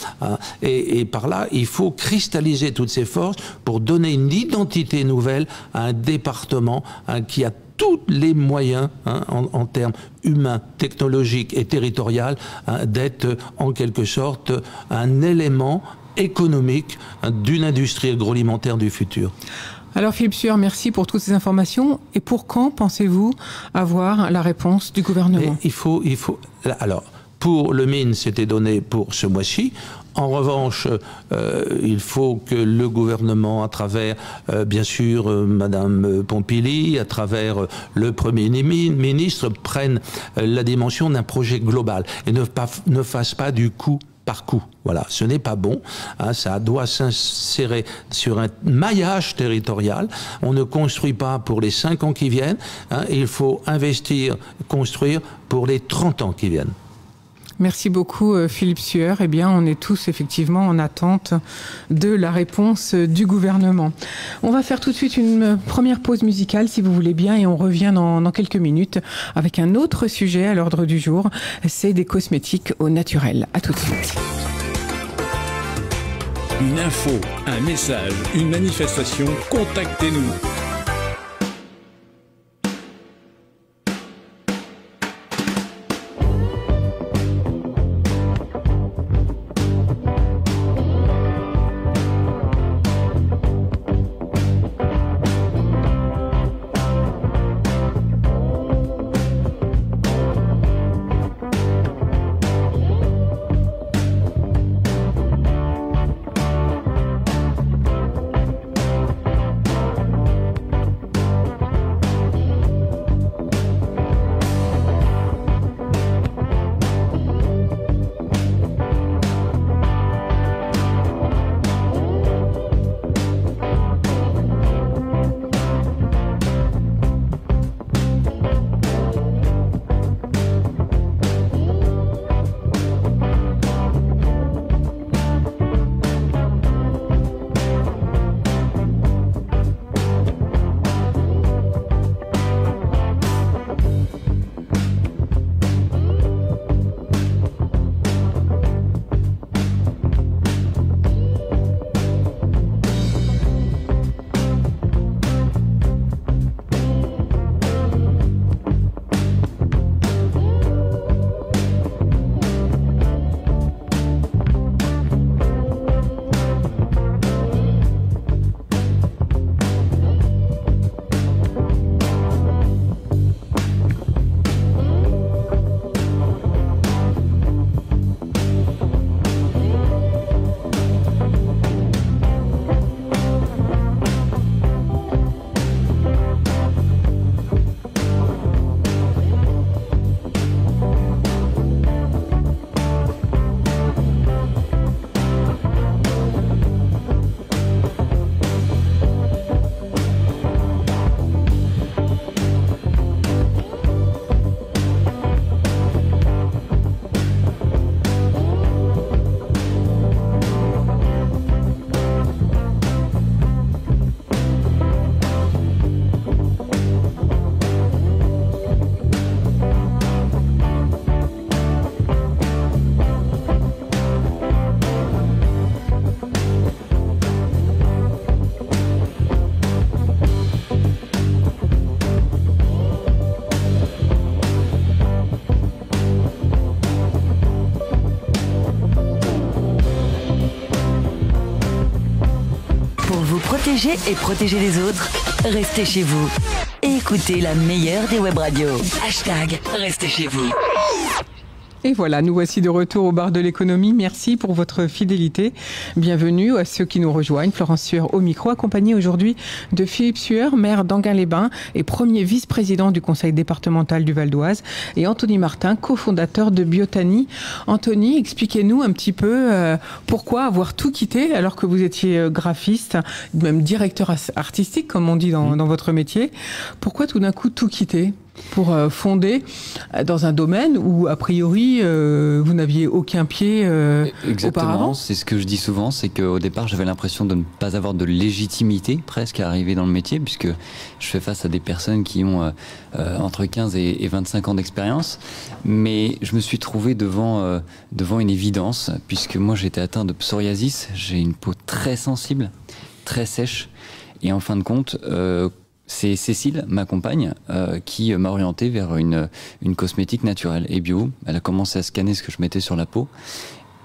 Et par là, il faut cristalliser toutes ces forces pour donner une identité nouvelle à un département qui a tous les moyens en termes humains, technologiques et territoriaux d'être en quelque sorte un élément économique d'une industrie agroalimentaire du futur. Alors Philippe Sueur, merci pour toutes ces informations. Et pour quand pensez-vous avoir la réponse du gouvernement ? Il faut. Alors, pour le mine, c'était donné pour ce mois-ci. En revanche, il faut que le gouvernement, à travers, bien sûr, Madame Pompili, à travers le Premier ministre, prenne la dimension d'un projet global et ne fasse pas du coup par coup. Voilà, ce n'est pas bon. Hein, ça doit s'insérer sur un maillage territorial. On ne construit pas pour les 5 ans qui viennent. Hein, il faut investir, construire pour les 30 ans qui viennent. Merci beaucoup Philippe Sueur. Eh bien, on est tous effectivement en attente de la réponse du gouvernement. On va faire tout de suite une première pause musicale, si vous voulez bien, et on revient dans quelques minutes avec un autre sujet à l'ordre du jour. C'est des cosmétiques au naturel. À tout de suite. Une info, un message, une manifestation, contactez-nous. protéger et protéger les autres, restez chez vous. Et écoutez la meilleure des web radios. Hashtag restez chez vous. Et voilà, nous voici de retour au bar de l'économie. Merci pour votre fidélité. Bienvenue à ceux qui nous rejoignent. Florence Sueur au micro, accompagnée aujourd'hui de Philippe Sueur, maire d'Enghien-les-Bains et premier vice-président du conseil départemental du Val d'Oise, et Anthony Martin, cofondateur de Biotani. Anthony, expliquez-nous un petit peu pourquoi avoir tout quitté alors que vous étiez graphiste, même directeur artistique, comme on dit dans votre métier. Pourquoi tout d'un coup tout quitter pour fonder dans un domaine où, a priori, vous n'aviez aucun pied auparavant? C'est ce que je dis souvent, c'est qu'au départ, j'avais l'impression de ne pas avoir de légitimité presque à arriver dans le métier, puisque je fais face à des personnes qui ont entre 15 et 25 ans d'expérience. Mais je me suis trouvé devant une évidence, puisque moi, j'étais atteint de psoriasis. J'ai une peau très sensible, très sèche. Et en fin de compte... c'est Cécile, ma compagne, qui m'a orienté vers une cosmétique naturelle et bio. Elle a commencé à scanner ce que je mettais sur la peau.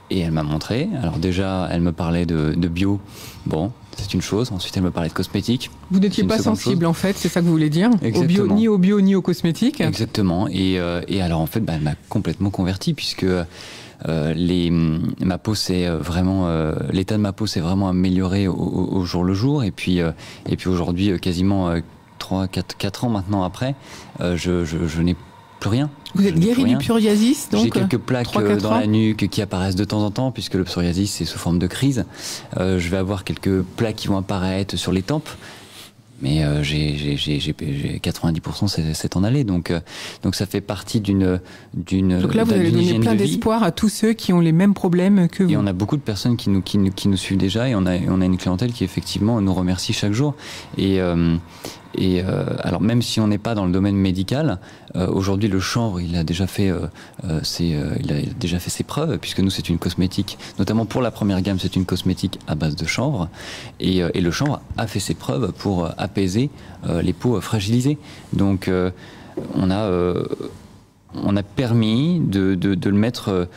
Et elle m'a montré. Alors déjà, elle me parlait de bio. Bon, c'est une chose. Ensuite, elle me parlait de cosmétiques. Vous n'étiez pas sensible, en fait, c'est ça que vous voulez dire? Ni au bio, ni aux cosmétiques. Exactement. Et alors, en fait, elle m'a complètement converti, puisque ma peau s'est vraiment, l'état de ma peau s'est vraiment amélioré au jour le jour. Et puis aujourd'hui, quasiment 4 ans maintenant après, je n'ai plus rien. Vous êtes guéri du psoriasis, donc? J'ai quelques plaques dans la nuque qui apparaissent de temps en temps, puisque le psoriasis, c'est sous forme de crise. Je vais avoir quelques plaques qui vont apparaître sur les tempes. Mais j'ai 90% c'est en aller, donc ça fait partie d'une. Donc là, vous allez donner plein d'espoir à tous ceux qui ont les mêmes problèmes que vous. Et on a beaucoup de personnes qui nous suivent déjà, et on a une clientèle qui effectivement nous remercie chaque jour. Alors même si on n'est pas dans le domaine médical, aujourd'hui le chanvre il a déjà fait ses preuves, puisque nous c'est une cosmétique, notamment pour la première gamme, c'est une cosmétique à base de chanvre, et le chanvre a fait ses preuves pour apaiser les peaux fragilisées. Donc on a permis de le mettre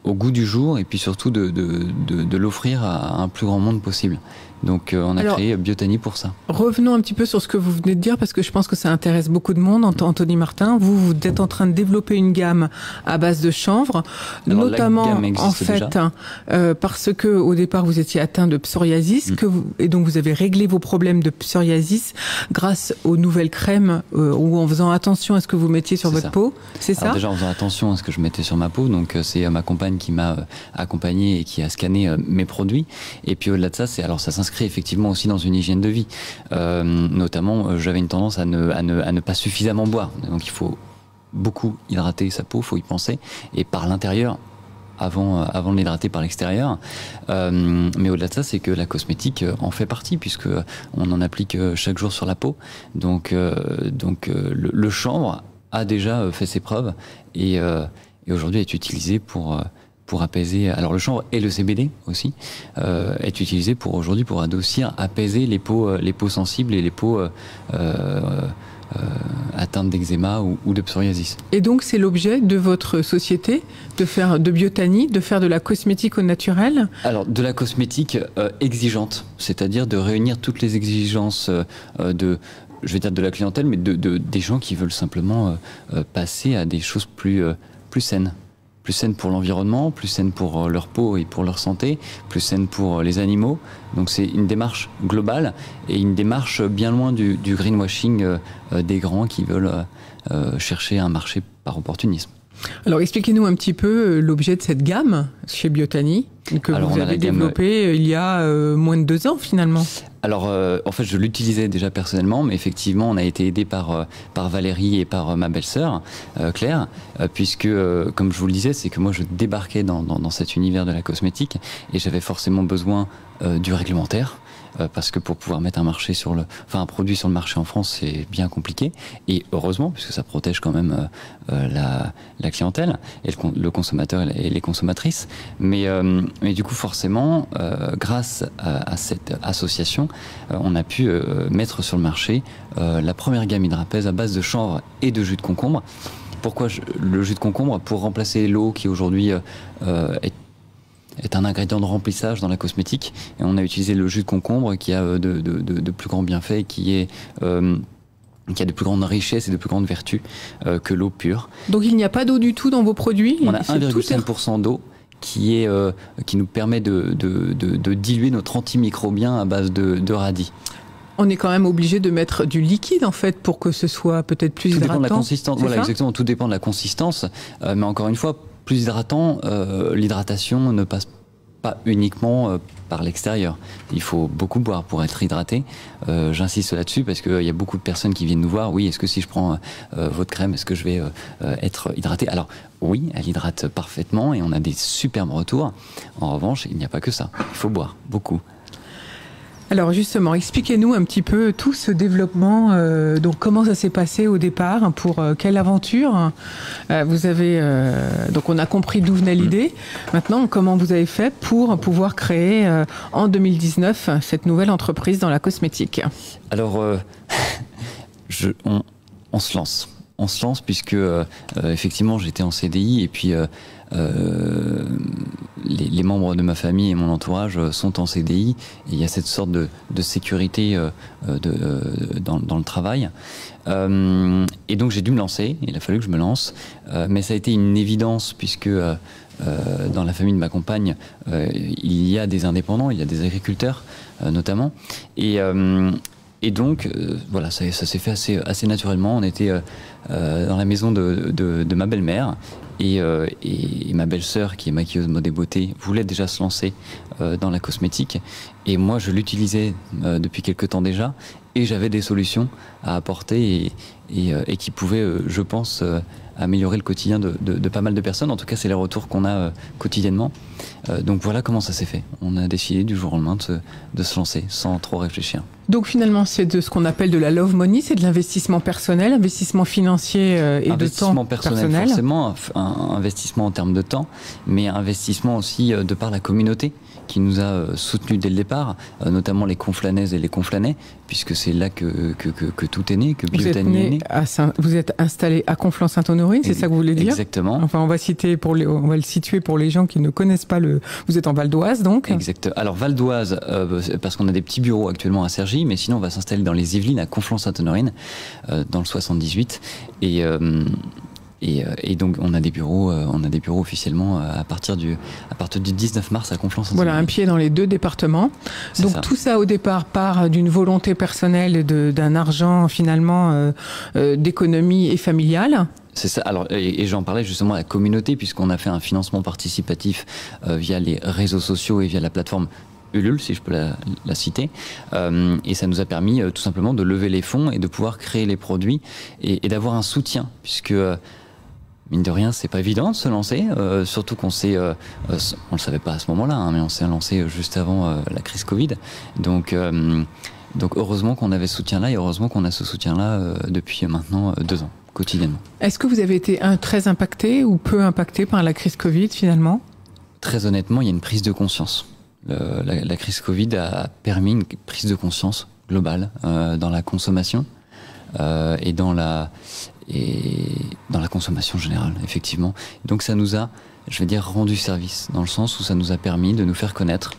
au goût du jour, et puis surtout de l'offrir à un plus grand monde possible. Donc on a créé Biotani pour ça. Revenons un petit peu sur ce que vous venez de dire, parce que je pense que ça intéresse beaucoup de monde. Anthony Martin, vous êtes en train de développer une gamme à base de chanvre, alors, notamment en fait parce que au départ vous étiez atteint de psoriasis, et donc vous avez réglé vos problèmes de psoriasis grâce aux nouvelles crèmes, ou en faisant attention à ce que vous mettiez sur votre peau. C'est ça? Déjà en faisant attention à ce que je mettais sur ma peau, donc c'est ma compagne qui m'a accompagné et qui a scanné mes produits. Et puis au-delà de ça, ça s'inscrit effectivement aussi dans une hygiène de vie. Notamment, j'avais une tendance à ne pas suffisamment boire. Donc il faut beaucoup hydrater sa peau, il faut y penser. Et par l'intérieur, avant de l'hydrater par l'extérieur. Mais au-delà de ça, c'est que la cosmétique en fait partie, puisque on en applique chaque jour sur la peau. Donc le chanvre a déjà fait ses preuves, et aujourd'hui est utilisé pour apaiser. Alors le chanvre et le CBD aussi est utilisé pour adoucir, apaiser les peaux sensibles et les peaux atteintes d'eczéma ou de psoriasis. Et donc c'est l'objet de votre société de faire de Biotani, de faire de la cosmétique au naturel? Alors de la cosmétique exigeante, c'est-à-dire de réunir toutes les exigences de la clientèle, mais des gens qui veulent simplement passer à des choses plus saines. Plus saines pour l'environnement, plus saines pour leur peau et pour leur santé, plus saines pour les animaux. Donc c'est une démarche globale, et une démarche bien loin du greenwashing des grands qui veulent chercher un marché par opportunisme. Alors expliquez-nous un petit peu l'objet de cette gamme chez Biotani, que vous avez développée il y a moins de 2 ans finalement. Alors en fait je l'utilisais déjà personnellement, mais effectivement on a été aidé par Valérie et par ma belle-sœur Claire, puisque comme je vous le disais, c'est que moi je débarquais dans cet univers de la cosmétique, et j'avais forcément besoin du réglementaire. Parce que pour pouvoir mettre un produit sur le marché en France, c'est bien compliqué, et heureusement, puisque ça protège quand même la clientèle et le consommateur et les consommatrices. Mais du coup, forcément, grâce à cette association, on a pu mettre sur le marché la première gamme Hydrapèse à base de chanvre et de jus de concombre. Pourquoi le jus de concombre? Pour remplacer l'eau qui aujourd'hui est un ingrédient de remplissage dans la cosmétique, et on a utilisé le jus de concombre qui a de plus grands bienfaits, et qui a de plus grandes richesses et de plus grandes vertus que l'eau pure. Donc il n'y a pas d'eau du tout dans vos produits? On a 1,5% d'eau qui nous permet de diluer notre antimicrobien à base de radis. On est quand même obligé de mettre du liquide en fait pour que ce soit peut-être plus hydratant. Tout dépend de la consistance. Voilà, exactement. Tout dépend de la consistance. Mais encore une fois, plus hydratant, l'hydratation ne passe pas uniquement par l'extérieur. Il faut beaucoup boire pour être hydraté. J'insiste là-dessus parce qu'il y a beaucoup de personnes qui viennent nous voir. Oui, est-ce que si je prends votre crème, est-ce que je vais être hydraté? Alors oui, elle hydrate parfaitement et on a des superbes retours. En revanche, il n'y a pas que ça. Il faut boire beaucoup. Alors justement, expliquez-nous un petit peu tout ce développement. Donc comment ça s'est passé au départ? Pour quelle aventure vous avez donc on a compris d'où venait l'idée. Maintenant, comment vous avez fait pour pouvoir créer en 2019 cette nouvelle entreprise dans la cosmétique? Alors, on se lance. on se lance puisque effectivement j'étais en CDI et puis les membres de ma famille et mon entourage sont en CDI et il y a cette sorte de sécurité dans le travail. Et donc j'ai dû me lancer, il a fallu que je me lance, mais ça a été une évidence puisque dans la famille de ma compagne, il y a des indépendants, il y a des agriculteurs notamment, et donc voilà, ça s'est fait assez naturellement. On était dans la maison de ma belle-mère et ma belle-sœur, qui est maquilleuse mode et beauté, voulait déjà se lancer dans la cosmétique, et moi je l'utilisais depuis quelque temps déjà, et j'avais des solutions à apporter et qui pouvaient, je pense, améliorer le quotidien de pas mal de personnes. En tout cas, c'est les retours qu'on a quotidiennement. Donc voilà comment ça s'est fait. On a décidé du jour au lendemain de se lancer sans trop réfléchir. Donc finalement, c'est de ce qu'on appelle de la love money, c'est de l'investissement personnel, investissement financier et de temps investissement personnel. Forcément, un investissement en termes de temps, mais investissement aussi de par la communauté qui nous a soutenus dès le départ, notamment les Conflanaises et les Conflanais, puisque c'est là que tout est né, que Biotanie est né. Vous êtes installé à Conflans-Sainte-Honorine, c'est ça que vous voulez dire? Exactement. Enfin, on va le situer pour les gens qui ne connaissent pas Vous êtes en Val d'Oise, donc? Exactement. Alors Val d'Oise, parce qu'on a des petits bureaux actuellement à Cergy, mais sinon on va s'installer dans les Yvelines, à Conflans-Sainte-Honorine, dans le 78, et donc on a des bureaux officiellement à partir du 19 mars à Conflans-Sainte-Honorine. Voilà, un pied dans les deux départements. Donc ça. Tout ça au départ part d'une volonté personnelle d'un argent finalement d'économie et familiale. C'est ça. Alors, et j'en parlais justement à la communauté, puisqu'on a fait un financement participatif via les réseaux sociaux et via la plateforme Ulule, si je peux la citer, et ça nous a permis tout simplement de lever les fonds et de pouvoir créer les produits et d'avoir un soutien, puisque mine de rien, c'est pas évident de se lancer, surtout qu'on on le savait pas à ce moment-là, hein, mais on s'est lancé juste avant la crise Covid. Donc heureusement qu'on avait ce soutien-là, et heureusement qu'on a ce soutien-là depuis maintenant 2 ans, quotidiennement. Est-ce que vous avez été très impacté ou peu impacté par la crise Covid finalement? Très honnêtement, il y a une prise de conscience. La crise Covid a permis une prise de conscience globale dans la consommation et dans la consommation générale, effectivement. Donc ça nous a, je vais dire, rendu service, dans le sens où ça nous a permis de nous faire connaître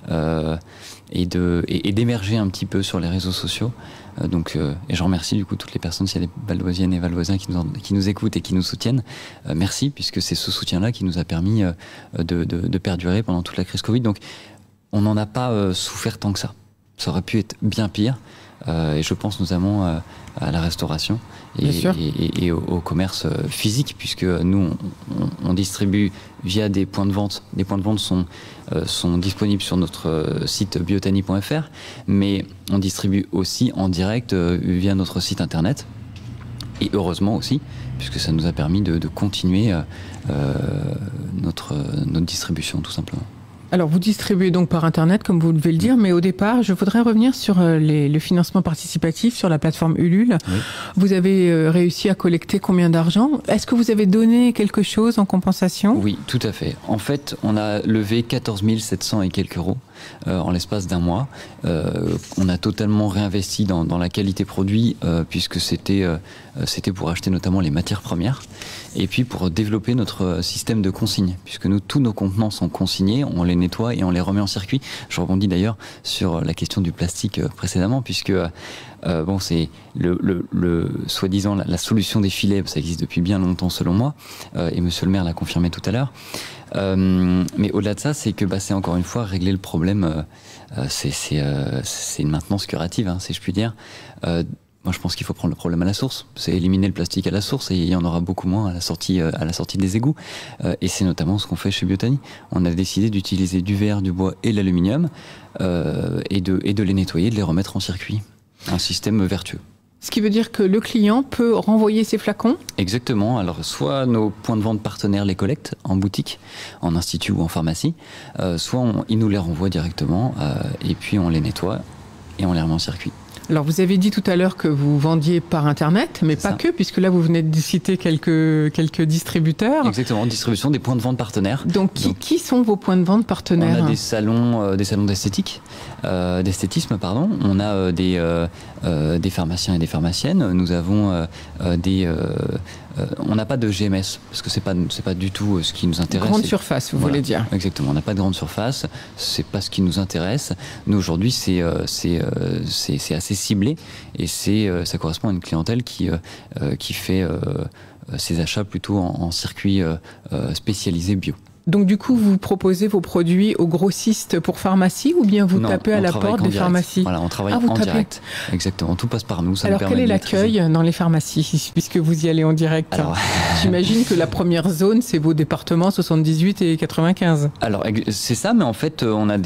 et d'émerger un petit peu sur les réseaux sociaux. Et je remercie du coup toutes les personnes, s'il y a des Valdoisiennes et Valdoisiens qui nous écoutent et qui nous soutiennent. Merci, puisque c'est ce soutien-là qui nous a permis de perdurer pendant toute la crise Covid. Donc on n'en a pas souffert tant que ça. Ça aurait pu être bien pire. Et je pense notamment à la restauration et au commerce physique, puisque nous on distribue via des points de vente. Les points de vente sont disponibles sur notre site biotanie.fr, mais on distribue aussi en direct via notre site internet, et heureusement aussi, puisque ça nous a permis de continuer notre distribution, tout simplement. Alors, vous distribuez donc par Internet, comme vous devez le dire, mais au départ, je voudrais revenir sur le financement participatif sur la plateforme Ulule. Oui. Vous avez réussi à collecter combien d'argent? Est-ce que vous avez donné quelque chose en compensation? Oui, tout à fait. En fait, on a levé 14 700 et quelques euros en l'espace d'un mois. On a totalement réinvesti dans la qualité produit, puisque c'était pour acheter notamment les matières premières, et puis pour développer notre système de consigne, puisque tous nos contenants sont consignés, on les nettoie et on les remet en circuit. Je rebondis d'ailleurs sur la question du plastique précédemment, puisque c'est le soi-disant la solution des filets, ça existe depuis bien longtemps selon moi, et monsieur le maire l'a confirmé tout à l'heure. Mais au-delà de ça, c'est que c'est encore une fois régler le problème. C'est une maintenance curative, si je puis dire. Moi, je pense qu'il faut prendre le problème à la source. C'est éliminer le plastique à la source, et il y en aura beaucoup moins à la sortie des égouts. Et c'est notamment ce qu'on fait chez Biotanie. On a décidé d'utiliser du verre, du bois et l'aluminium, et de les nettoyer, de les remettre en circuit. Un système vertueux. Ce qui veut dire que le client peut renvoyer ses flacons? Exactement. Alors, soit nos points de vente partenaires les collectent en boutique, en institut ou en pharmacie, soit ils nous les renvoient directement, et puis on les nettoie et on les remet en circuit. Alors, vous avez dit tout à l'heure que vous vendiez par Internet, mais pas que, puisque là, vous venez de citer quelques distributeurs. Exactement, distribution des points de vente partenaires. Donc, qui sont vos points de vente partenaires? On a des salons d'esthétique, d'esthétisme, pardon. On a des pharmaciens et des pharmaciennes. Nous avons on n'a pas de GMS, parce que c'est pas du tout ce qui nous intéresse. Grande surface, vous voulez dire. Exactement, on n'a pas de grande surface, c'est pas ce qui nous intéresse. Nous, aujourd'hui, c'est assez ciblé, et ça correspond à une clientèle qui fait ses achats plutôt en circuit spécialisé bio. Donc du coup, vous proposez vos produits aux grossistes pour pharmacie, ou bien vous tapez à la porte des pharmacies? Voilà, on travaille en direct. Exactement, tout passe par nous. Alors quel est l'accueil dans les pharmacies, puisque vous y allez en direct? Alors, j'imagine que la première zone, c'est vos départements 78 et 95. Alors c'est ça, mais en fait, on a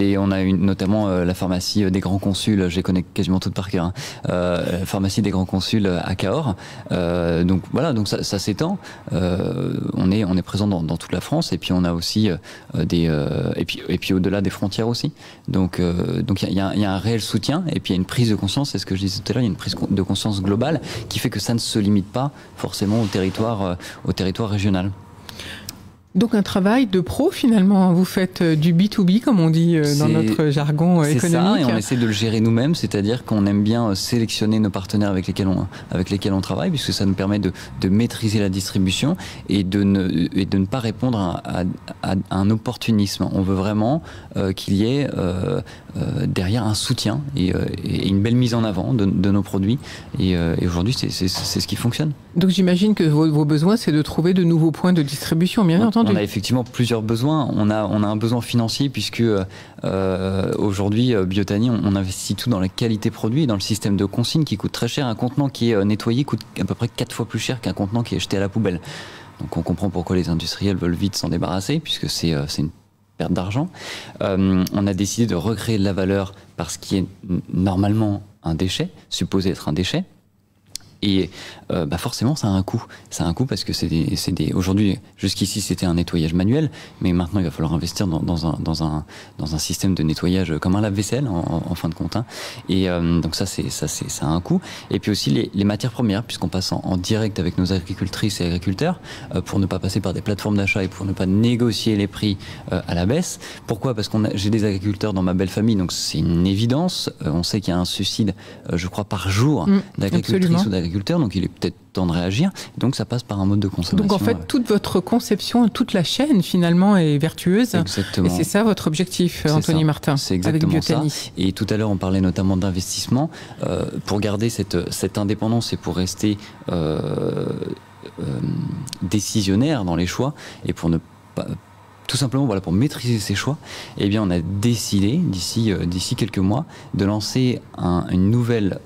notamment la pharmacie des Grands Consuls, je les connais quasiment toutes par cœur. La pharmacie des Grands Consuls à Cahors. Donc voilà, donc ça s'étend. On est présent dans toute la France, et puis on a aussi et puis au-delà des frontières aussi. Donc il y a un réel soutien, et puis il y a une prise de conscience. C'est ce que je disais tout à l'heure. Il y a une prise de conscience globale qui fait que ça ne se limite pas forcément au territoire régional. Donc un travail de pro finalement, vous faites du B2B comme on dit dans notre jargon économique. C'est ça, et on essaie de le gérer nous-mêmes, c'est-à-dire qu'on aime bien sélectionner nos partenaires avec lesquels on travaille, puisque ça nous permet de maîtriser la distribution et de ne pas répondre à un opportunisme. On veut vraiment qu'il y ait derrière un soutien et une belle mise en avant de nos produits, et aujourd'hui c'est ce qui fonctionne. Donc j'imagine que vos besoins, c'est de trouver de nouveaux points de distribution, bien entendu. On a effectivement plusieurs besoins. On a un besoin financier, puisque aujourd'hui, Biotani, on investit tout dans la qualité produit et dans le système de consigne qui coûte très cher. Un contenant qui est nettoyé coûte à peu près 4 fois plus cher qu'un contenant qui est jeté à la poubelle. Donc on comprend pourquoi les industriels veulent vite s'en débarrasser, puisque c'est une perte d'argent. On a décidé de recréer de la valeur par ce qui est normalement un déchet, supposé être un déchet. Et forcément, ça a un coût. Ça a un coût parce que aujourd'hui, jusqu'ici, c'était un nettoyage manuel, mais maintenant, il va falloir investir dans un système de nettoyage comme un lave-vaisselle, en fin de compte. Hein. Et donc ça a un coût. Et puis aussi les matières premières, puisqu'on passe en direct avec nos agricultrices et agriculteurs, pour ne pas passer par des plateformes d'achat et pour ne pas négocier les prix à la baisse. Pourquoi? Parce j'ai des agriculteurs dans ma belle famille, donc c'est une évidence. On sait qu'il y a un suicide, je crois, par jour d'agricultrices ou d'agriculteurs. Donc il est peut-être temps de réagir. Donc ça passe par un mode de consommation. Donc en fait, toute votre conception, toute la chaîne finalement est vertueuse. Exactement. Et c'est ça votre objectif, Anthony Martin, c'est exactement avec Biotani. Ça. Et tout à l'heure, on parlait notamment d'investissement. Pour garder cette indépendance et pour rester décisionnaire dans les choix, et pour ne pas... Tout simplement, voilà, pour maîtriser ses choix, eh bien, on a décidé, d'ici quelques mois, de lancer une nouvelle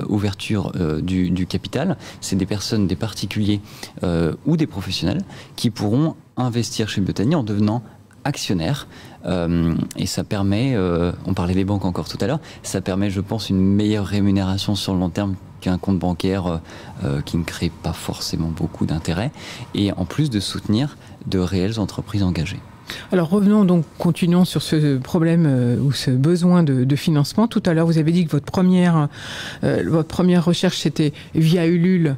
ouverture du capital. C'est des personnes, des particuliers ou des professionnels qui pourront investir chez Biotani en devenant actionnaires. Et ça permet, on parlait des banques encore tout à l'heure, ça permet, je pense, une meilleure rémunération sur le long terme qu'un compte bancaire qui ne crée pas forcément beaucoup d'intérêt, et en plus de soutenir de réelles entreprises engagées. Alors revenons donc, continuons sur ce problème ou ce besoin de financement. Tout à l'heure, vous avez dit que votre première recherche, c'était via Ulule.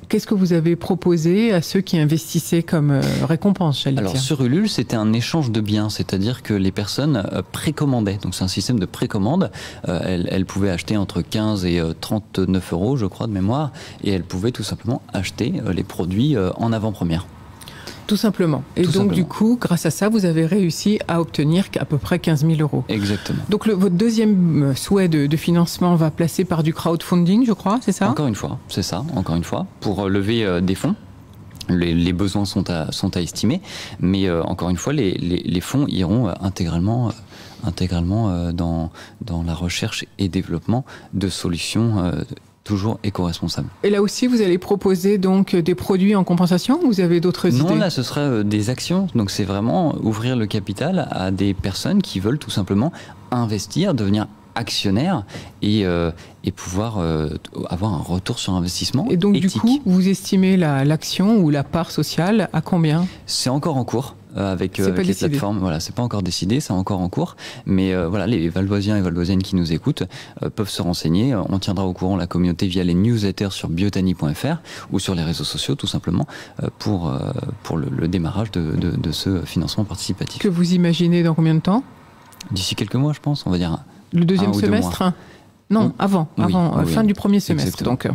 Qu'est-ce que vous avez proposé à ceux qui investissaient comme récompense, j'allais dire? Alors sur Ulule, c'était un échange de biens, c'est-à-dire que les personnes précommandaient. Donc c'est un système de précommande. Elles pouvaient acheter entre 15 et 39 euros, je crois, de mémoire, et elles pouvaient tout simplement acheter les produits en avant-première. Tout simplement. Et donc, du coup, grâce à ça, vous avez réussi à obtenir à peu près 15 000 euros. Exactement. Donc, votre deuxième souhait de financement va passer par du crowdfunding, je crois, c'est ça? Encore une fois, c'est ça, encore une fois, pour lever des fonds. Les besoins sont à estimer, mais encore une fois, les fonds iront intégralement dans la recherche et développement de solutions toujours éco-responsable. Et là aussi, vous allez proposer donc des produits en compensation, ou vous avez d'autres idées? Non, là, ce sera des actions. Donc, c'est vraiment ouvrir le capital à des personnes qui veulent tout simplement investir, devenir actionnaires et pouvoir avoir un retour sur investissement éthique. Et donc, du coup, vous estimez l'action ou la part sociale à combien? C'est encore en cours. avec les plateformes. Voilà, c'est pas encore décidé, c'est encore en cours. Mais voilà, les Valdoisiens et Valdoisiennes qui nous écoutent peuvent se renseigner. On tiendra au courant la communauté via les newsletters sur biotanie.fr ou sur les réseaux sociaux, tout simplement, pour le démarrage de ce financement participatif. Que vous imaginez dans combien de temps ? D'ici quelques mois, je pense. On va dire le deuxième semestre. Non, avant, fin du premier semestre. Exactement. Donc,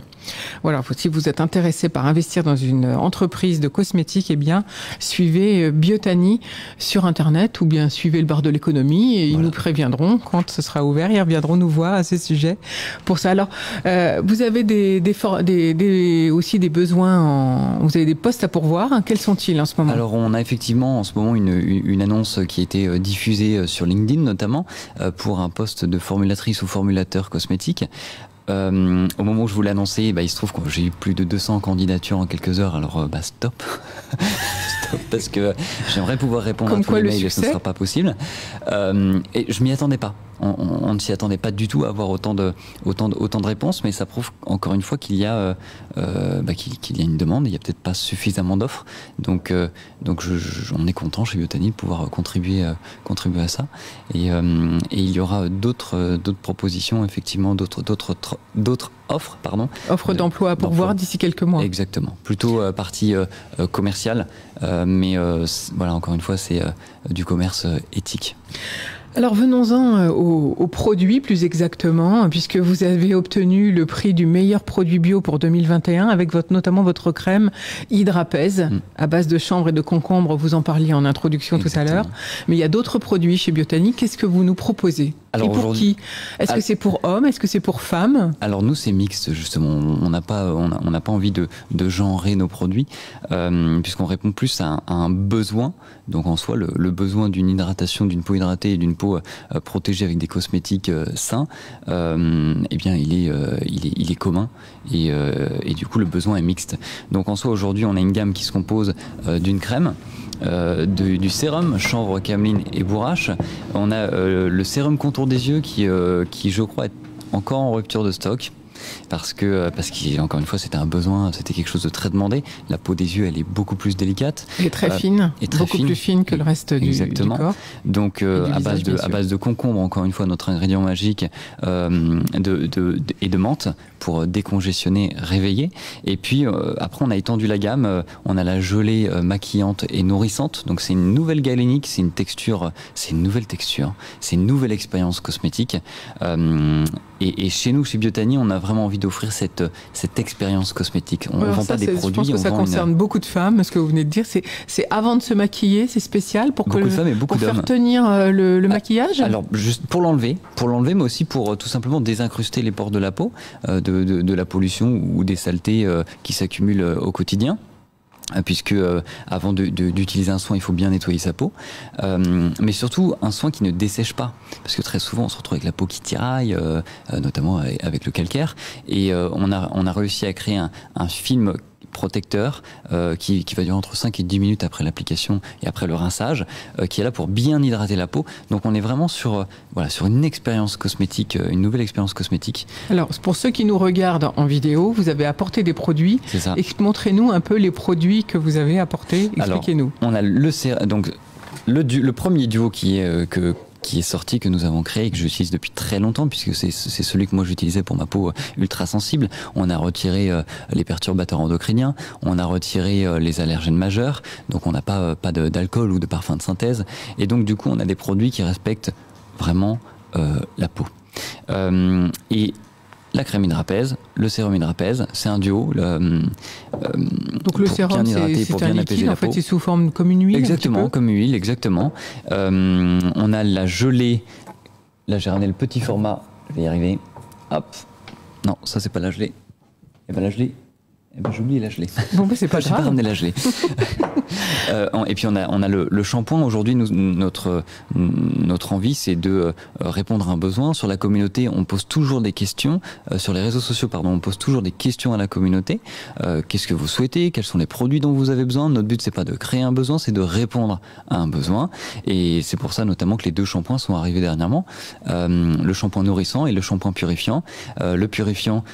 voilà, si vous êtes intéressé par investir dans une entreprise de cosmétiques, eh bien, suivez Biotanie sur Internet ou bien suivez le bar de l'économie et ils nous préviendront quand ce sera ouvert. Ils reviendront nous voir à ce sujet pour ça. Alors, vous avez aussi des besoins, vous avez des postes à pourvoir. Quels sont-ils en ce moment ? Alors, on a effectivement en ce moment une annonce qui a été diffusée sur LinkedIn notamment pour un poste de formulatrice ou formulateur cosmétique. Au moment où je vous l'ai annoncé, il se trouve que j'ai eu plus de 200 candidatures en quelques heures, alors stop. Stop, parce que j'aimerais pouvoir répondre à tous les mails et ce ne sera pas possible. Et je m'y attendais pas. On ne s'y attendait pas du tout à avoir autant de réponses, mais ça prouve encore une fois qu'il y a une demande, il n'y a peut-être pas suffisamment d'offres. Donc on est content chez Biotanie de pouvoir contribuer à ça. Et il y aura d'autres propositions, effectivement, d'autres offres, pardon. Offres d'emploi à pourvoir d'ici quelques mois. Exactement. Plutôt partie commerciale, mais voilà, encore une fois, c'est du commerce éthique. Alors venons-en aux produits plus exactement, puisque vous avez obtenu le prix du meilleur produit bio pour 2021 avec notamment votre crème Hydrapèse à base de chanvre et de concombre, vous en parliez en introduction tout à l'heure. Mais il y a d'autres produits chez Biotanie, qu'est-ce que vous nous proposez ? Alors, et pour qui ? Est-ce que c'est pour hommes ? Est-ce que c'est pour femmes ? Alors nous c'est mixte justement, on n'a pas envie de genrer nos produits puisqu'on répond plus à un besoin. Donc en soi le besoin d'une hydratation, d'une peau hydratée et d'une peau protégée avec des cosmétiques sains, eh bien il est commun et du coup le besoin est mixte. Donc en soi aujourd'hui on a une gamme qui se compose d'une crème, du sérum chanvre, cameline et bourrache. On a le sérum contour des yeux qui je crois est encore en rupture de stock. Parce qu'encore une fois c'était un besoin, c'était quelque chose de très demandé. La peau des yeux elle est beaucoup plus délicate et très fine, beaucoup plus fine que le reste du corps. Donc à base de concombre, encore une fois notre ingrédient magique, et de menthe pour décongestionner, réveiller. Et puis après on a étendu la gamme, on a la gelée maquillante et nourrissante. Donc c'est une nouvelle galénique, c'est une nouvelle texture, c'est une nouvelle expérience cosmétique. Et chez nous, chez Biotanie, on a vraiment envie d'offrir cette expérience cosmétique. On ne vend pas des produits. Je pense que ça concerne beaucoup de femmes, ce que vous venez de dire. C'est avant de se maquiller, c'est spécial pour faire tenir le maquillage. Alors, juste pour l'enlever, mais aussi pour tout simplement désincruster les pores de la peau, de la pollution ou des saletés qui s'accumulent au quotidien. Puisque avant d'utiliser un soin, il faut bien nettoyer sa peau, mais surtout un soin qui ne dessèche pas, parce que très souvent on se retrouve avec la peau qui tiraille, notamment avec le calcaire, et on a réussi à créer un film protecteur qui va durer entre 5 et 10 minutes après l'application et après le rinçage, qui est là pour bien hydrater la peau. Donc on est vraiment sur une expérience cosmétique, une nouvelle expérience cosmétique. Alors pour ceux qui nous regardent en vidéo, vous avez apporté des produits. C'est ça. Montrez-nous un peu les produits que vous avez apportés. Expliquez-nous. Alors, on a le premier duo qui est sorti, que nous avons créé et que j'utilise depuis très longtemps, puisque c'est celui que moi j'utilisais pour ma peau ultra sensible. On a retiré les perturbateurs endocriniens, on a retiré les allergènes majeurs, donc on n'a pas d'alcool ou de parfum de synthèse, et donc du coup on a des produits qui respectent vraiment la peau. Et la crème Hydrapèse, le sérum Hydrapèse, c'est un duo. Donc le sérum, c'est un liquide, en fait, c'est sous forme comme une huile. Exactement, comme une huile, exactement. On a la gelée. Là, j'ai ramené le petit format. Je vais y arriver. Hop. Non, ça, c'est pas la gelée. Et bien la gelée. J'ai oublié la gelée. Bon, c'est pas grave. J'ai pas ramené la gelée. Et puis on a le shampoing. Aujourd'hui, notre envie, c'est de répondre à un besoin. Sur la communauté, on pose toujours des questions. Sur les réseaux sociaux, on pose toujours des questions à la communauté. Qu'est-ce que vous souhaitez ? Quels sont les produits dont vous avez besoin ? Notre but, c'est pas de créer un besoin, c'est de répondre à un besoin. Et c'est pour ça notamment que les deux shampoings sont arrivés dernièrement. Le shampoing nourrissant et le shampoing purifiant. Le purifiant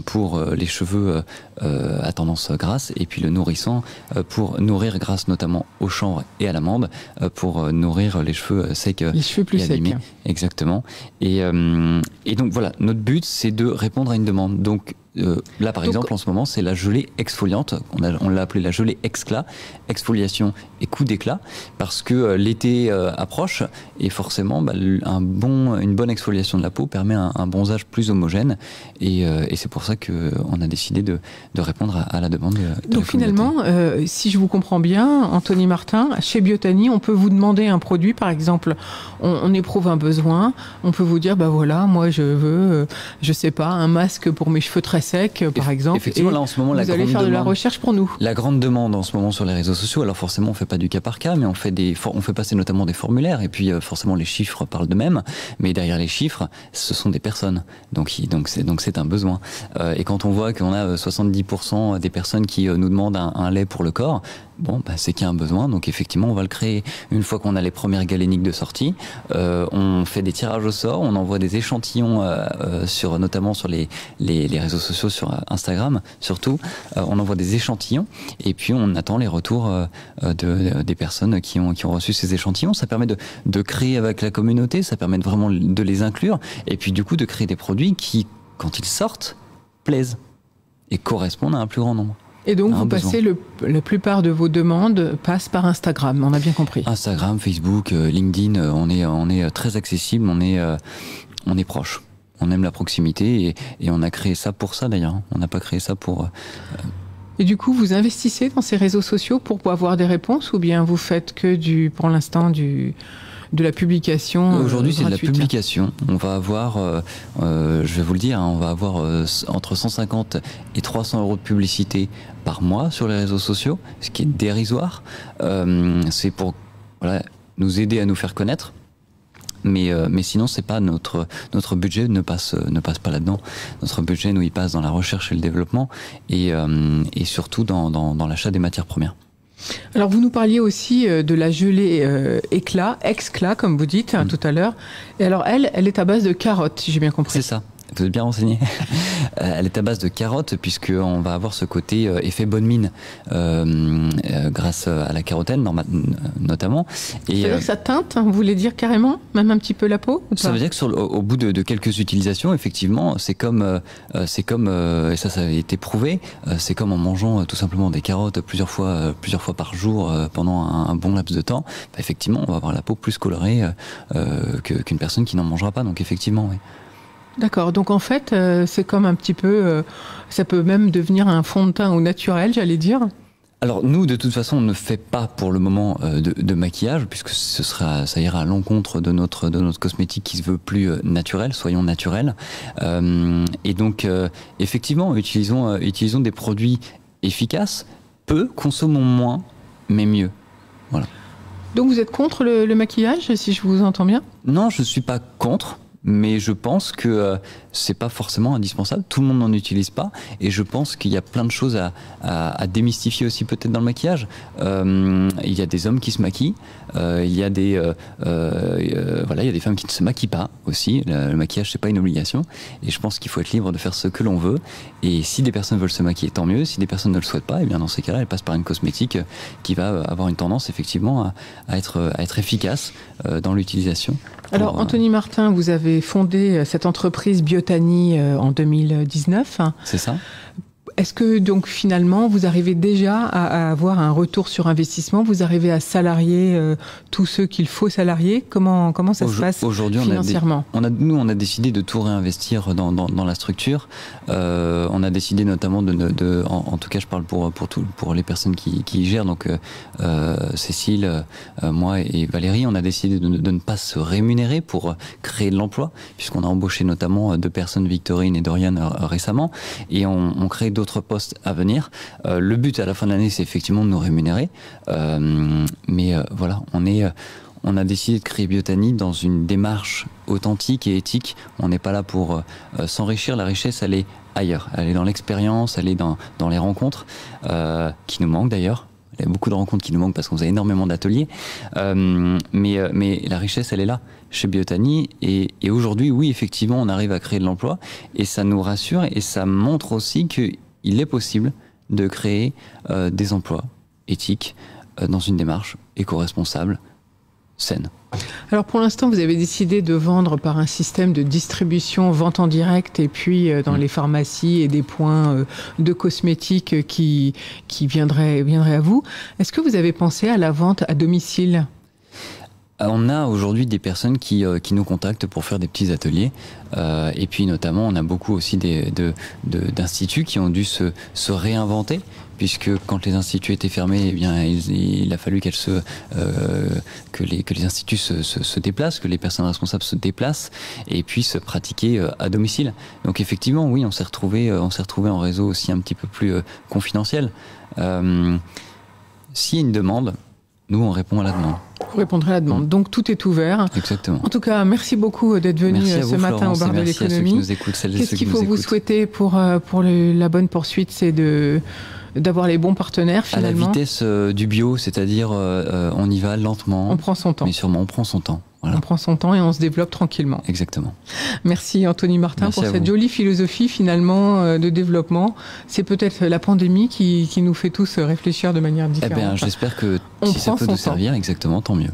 pour les cheveux à tendance grasse, et puis le nourrissant pour nourrir, grâce notamment au chanvre et à l'amande, pour nourrir les cheveux secs, les cheveux plus et abîmés. secs. Exactement. Et donc voilà, notre but, c'est de répondre à une demande. Donc là, par exemple, en ce moment, c'est la gelée exfoliante. On l'a appelée la gelée exclat, exfoliation et coup d'éclat, parce que l'été approche, et forcément, une bonne exfoliation de la peau permet un bronzage plus homogène, et c'est pour ça qu'on a décidé de répondre à la demande. Donc finalement, si je vous comprends bien, Anthony Martin, chez Biotani, on peut vous demander un produit, par exemple, on éprouve un besoin, on peut vous dire, voilà, moi je veux, je sais pas, un masque pour mes cheveux très secs, par exemple. Effectivement, là en ce moment, vous allez faire de la recherche pour nous. La grande demande en ce moment sur les réseaux sociaux, alors forcément on fait pas du cas par cas, mais on fait passer notamment des formulaires, et puis forcément les chiffres parlent d'eux-mêmes, mais derrière les chiffres, ce sont des personnes. Donc c'est un besoin. Et quand on voit qu'on a 70% des personnes qui nous demandent un lait pour le corps, c'est qu'il y a un besoin. Donc effectivement, on va le créer. Une fois qu'on a les premières galéniques de sortie, on fait des tirages au sort, on envoie des échantillons notamment sur les réseaux sociaux, sur Instagram surtout. On envoie des échantillons, et puis on attend les retours des personnes qui ont reçu ces échantillons. Ça permet de créer avec la communauté, ça permet vraiment de les inclure, et puis du coup de créer des produits qui, quand ils sortent, plaisent et correspondent à un plus grand nombre. Et donc, vous passez la plupart de vos demandes passent par Instagram, on a bien compris. Instagram, Facebook, LinkedIn, on est très accessible, on est proche. On aime la proximité, et on a créé ça pour ça d'ailleurs. On n'a pas créé ça pour... Et du coup, vous investissez dans ces réseaux sociaux pour avoir des réponses, ou bien vous faites que pour l'instant, de la publication Aujourd'hui, c'est de la gratuite. publication. On va avoir, je vais vous le dire, on va avoir entre 150 et 300 euros de publicité par mois sur les réseaux sociaux, ce qui est dérisoire. C'est pour nous aider à nous faire connaître. Mais sinon, c'est pas notre budget ne passe pas là-dedans. Notre budget, nous, il passe dans la recherche et le développement, et surtout dans l'achat des matières premières. Alors, vous nous parliez aussi de la gelée exclat, comme vous dites tout à l'heure. Et alors, elle est à base de carottes, si j'ai bien compris. C'est ça. Vous êtes bien renseigné. Elle est à base de carottes, puisqu'on va avoir ce côté effet bonne mine grâce à la carotène notamment. Et, c'est-à-dire que ça teinte, vous voulez dire carrément, même un petit peu la peau, ou pas? Ça veut dire que au bout de quelques utilisations, effectivement, c'est comme et ça a été prouvé, c'est comme en mangeant tout simplement des carottes plusieurs fois par jour pendant un bon laps de temps. Effectivement, on va avoir la peau plus colorée qu'une personne qui n'en mangera pas. Donc effectivement, oui. D'accord, donc en fait, c'est comme un petit peu, ça peut même devenir un fond de teint au naturel, j'allais dire. Alors nous, de toute façon, on ne fait pas pour le moment de maquillage, puisque ça ira à l'encontre de notre cosmétique qui se veut plus naturel. Soyons naturels. Et donc, effectivement, utilisons des produits efficaces, peu, consommons moins, mais mieux. Voilà. Donc vous êtes contre le maquillage, si je vous entends bien? Non, je ne suis pas contre. Mais je pense que c'est pas forcément indispensable. Tout le monde n'en utilise pas, et je pense qu'il y a plein de choses à démystifier aussi peut-être dans le maquillage. Il y a des hommes qui se maquillent, il y a des femmes qui ne se maquillent pas aussi. Le maquillage, c'est pas une obligation, et je pense qu'il faut être libre de faire ce que l'on veut. Et si des personnes veulent se maquiller, tant mieux. Si des personnes ne le souhaitent pas, et bien dans ces cas-là, elles passent par une cosmétique qui va avoir une tendance effectivement à être efficace dans l'utilisation. Alors, Anthony Martin, vous avez fondé cette entreprise Biotani en 2019. C'est ça. Est-ce que donc finalement vous arrivez déjà à avoir un retour sur investissement? Vous arrivez à salarier tous ceux qu'il faut salarier? Comment ça se passe financièrement? Nous, on a décidé de tout réinvestir dans la structure. On a décidé notamment en tout cas, je parle pour les personnes qui y gèrent, donc Cécile, moi et Valérie, on a décidé de ne pas se rémunérer pour créer de l'emploi, puisqu'on a embauché notamment 2 personnes, Victorine et Dorian, récemment, et on crée d'autres postes à venir. Le but à la fin de l'année, c'est effectivement de nous rémunérer. Mais voilà, on a décidé de créer Biotani dans une démarche authentique et éthique. On n'est pas là pour s'enrichir. La richesse, elle est ailleurs. Elle est dans l'expérience, elle est dans les rencontres, qui nous manquent d'ailleurs. Il y a beaucoup de rencontres qui nous manquent parce qu'on a énormément d'ateliers. Mais la richesse, elle est là, chez Biotani. Et aujourd'hui, oui, effectivement, on arrive à créer de l'emploi. Et ça nous rassure, et ça montre aussi que il est possible de créer des emplois éthiques dans une démarche éco-responsable, saine. Alors pour l'instant, vous avez décidé de vendre par un système de distribution, vente en direct, et puis dans les pharmacies et des points de cosmétiques qui viendraient à vous. Est-ce que vous avez pensé à la vente à domicile ? On a aujourd'hui des personnes qui nous contactent pour faire des petits ateliers, et puis notamment on a beaucoup aussi d'instituts qui ont dû se réinventer, puisque quand les instituts étaient fermés, eh bien il a fallu que les instituts se déplacent, que les personnes responsables se déplacent et puissent pratiquer à domicile. Donc effectivement, oui, on s'est retrouvé en réseau aussi un petit peu plus confidentiel. S'il y a une demande, nous on répond à la demande. Vous répondrez à la demande. Donc tout est ouvert. Exactement. En tout cas, merci beaucoup d'être venu ce matin au bar de l'économie. Qu'est-ce qu'il faut vous souhaiter pour la bonne poursuite? C'est d'avoir les bons partenaires finalement. À la vitesse du bio, c'est-à-dire on y va lentement. On prend son temps. Mais sûrement on prend son temps. Voilà. On prend son temps et on se développe tranquillement. Exactement. Merci Anthony Martin pour cette jolie philosophie finalement de développement. C'est peut-être la pandémie qui nous fait tous réfléchir de manière différente. Eh bien, j'espère que si ça peut nous servir, exactement, tant mieux.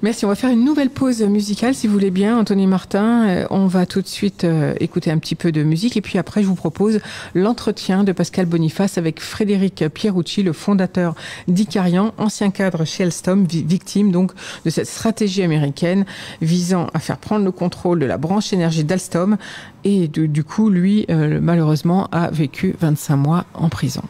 Merci. On va faire une nouvelle pause musicale, si vous voulez bien, Anthony Martin. On va tout de suite écouter un petit peu de musique. Et puis après, je vous propose l'entretien de Pascal Boniface avec Frédéric Pierucci, le fondateur d'Icarian, ancien cadre chez Alstom, victime donc de cette stratégie américaine visant à faire prendre le contrôle de la branche énergie d'Alstom. Et du coup, lui, malheureusement, a vécu 25 mois en prison.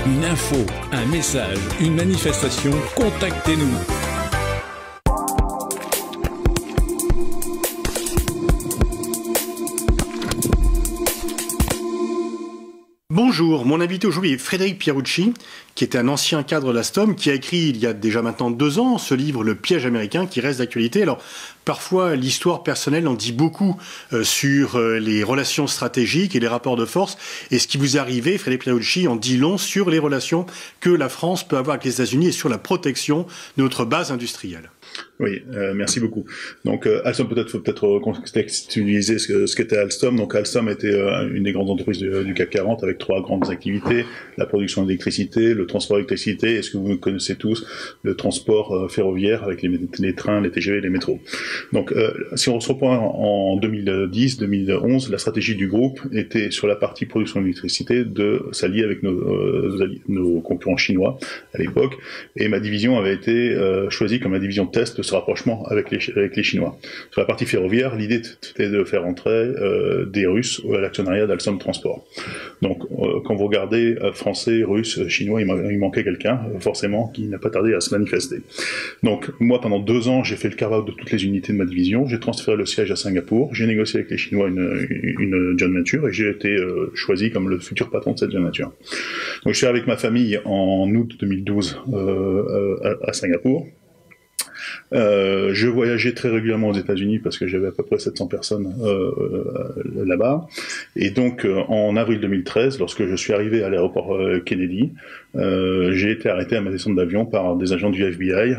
Une info, un message, une manifestation, contactez-nous. Bonjour, mon invité aujourd'hui est Frédéric Pierucci, qui était un ancien cadre d'Alstom, qui a écrit il y a déjà maintenant 2 ans ce livre, Le piège américain, qui reste d'actualité. Alors, parfois, l'histoire personnelle en dit beaucoup sur les relations stratégiques et les rapports de force. Et ce qui vous est arrivé, Frédéric Pierucci, en dit long sur les relations que la France peut avoir avec les États-Unis et sur la protection de notre base industrielle. Oui, merci beaucoup. Donc Alstom, faut peut-être contextualiser ce qu'était Alstom. Donc Alstom était une des grandes entreprises du CAC 40 avec 3 grandes activités: la production d'électricité, le transport d'électricité et ce que vous connaissez tous, le transport ferroviaire avec les trains, les TGV, les métros. Donc si on se reprend en 2010-2011, la stratégie du groupe était sur la partie production d'électricité de s'allier avec nos concurrents chinois à l'époque, et ma division avait été choisie comme la division test test ce rapprochement avec les Chinois. Sur la partie ferroviaire, l'idée était de faire entrer des Russes à l'actionnariat d'Alstom Transport. Donc, quand vous regardez Français, Russes, Chinois, il manquait quelqu'un, forcément, qui n'a pas tardé à se manifester. Donc, moi, pendant 2 ans, j'ai fait le carve-out de toutes les unités de ma division, j'ai transféré le siège à Singapour, j'ai négocié avec les Chinois une joint venture, et j'ai été choisi comme le futur patron de cette joint venture. Donc, je suis avec ma famille en août 2012 à Singapour. Je voyageais très régulièrement aux États-Unis parce que j'avais à peu près 700 personnes là-bas. Et donc, en avril 2013, lorsque je suis arrivé à l'aéroport Kennedy, j'ai été arrêté à ma descente d'avion par des agents du FBI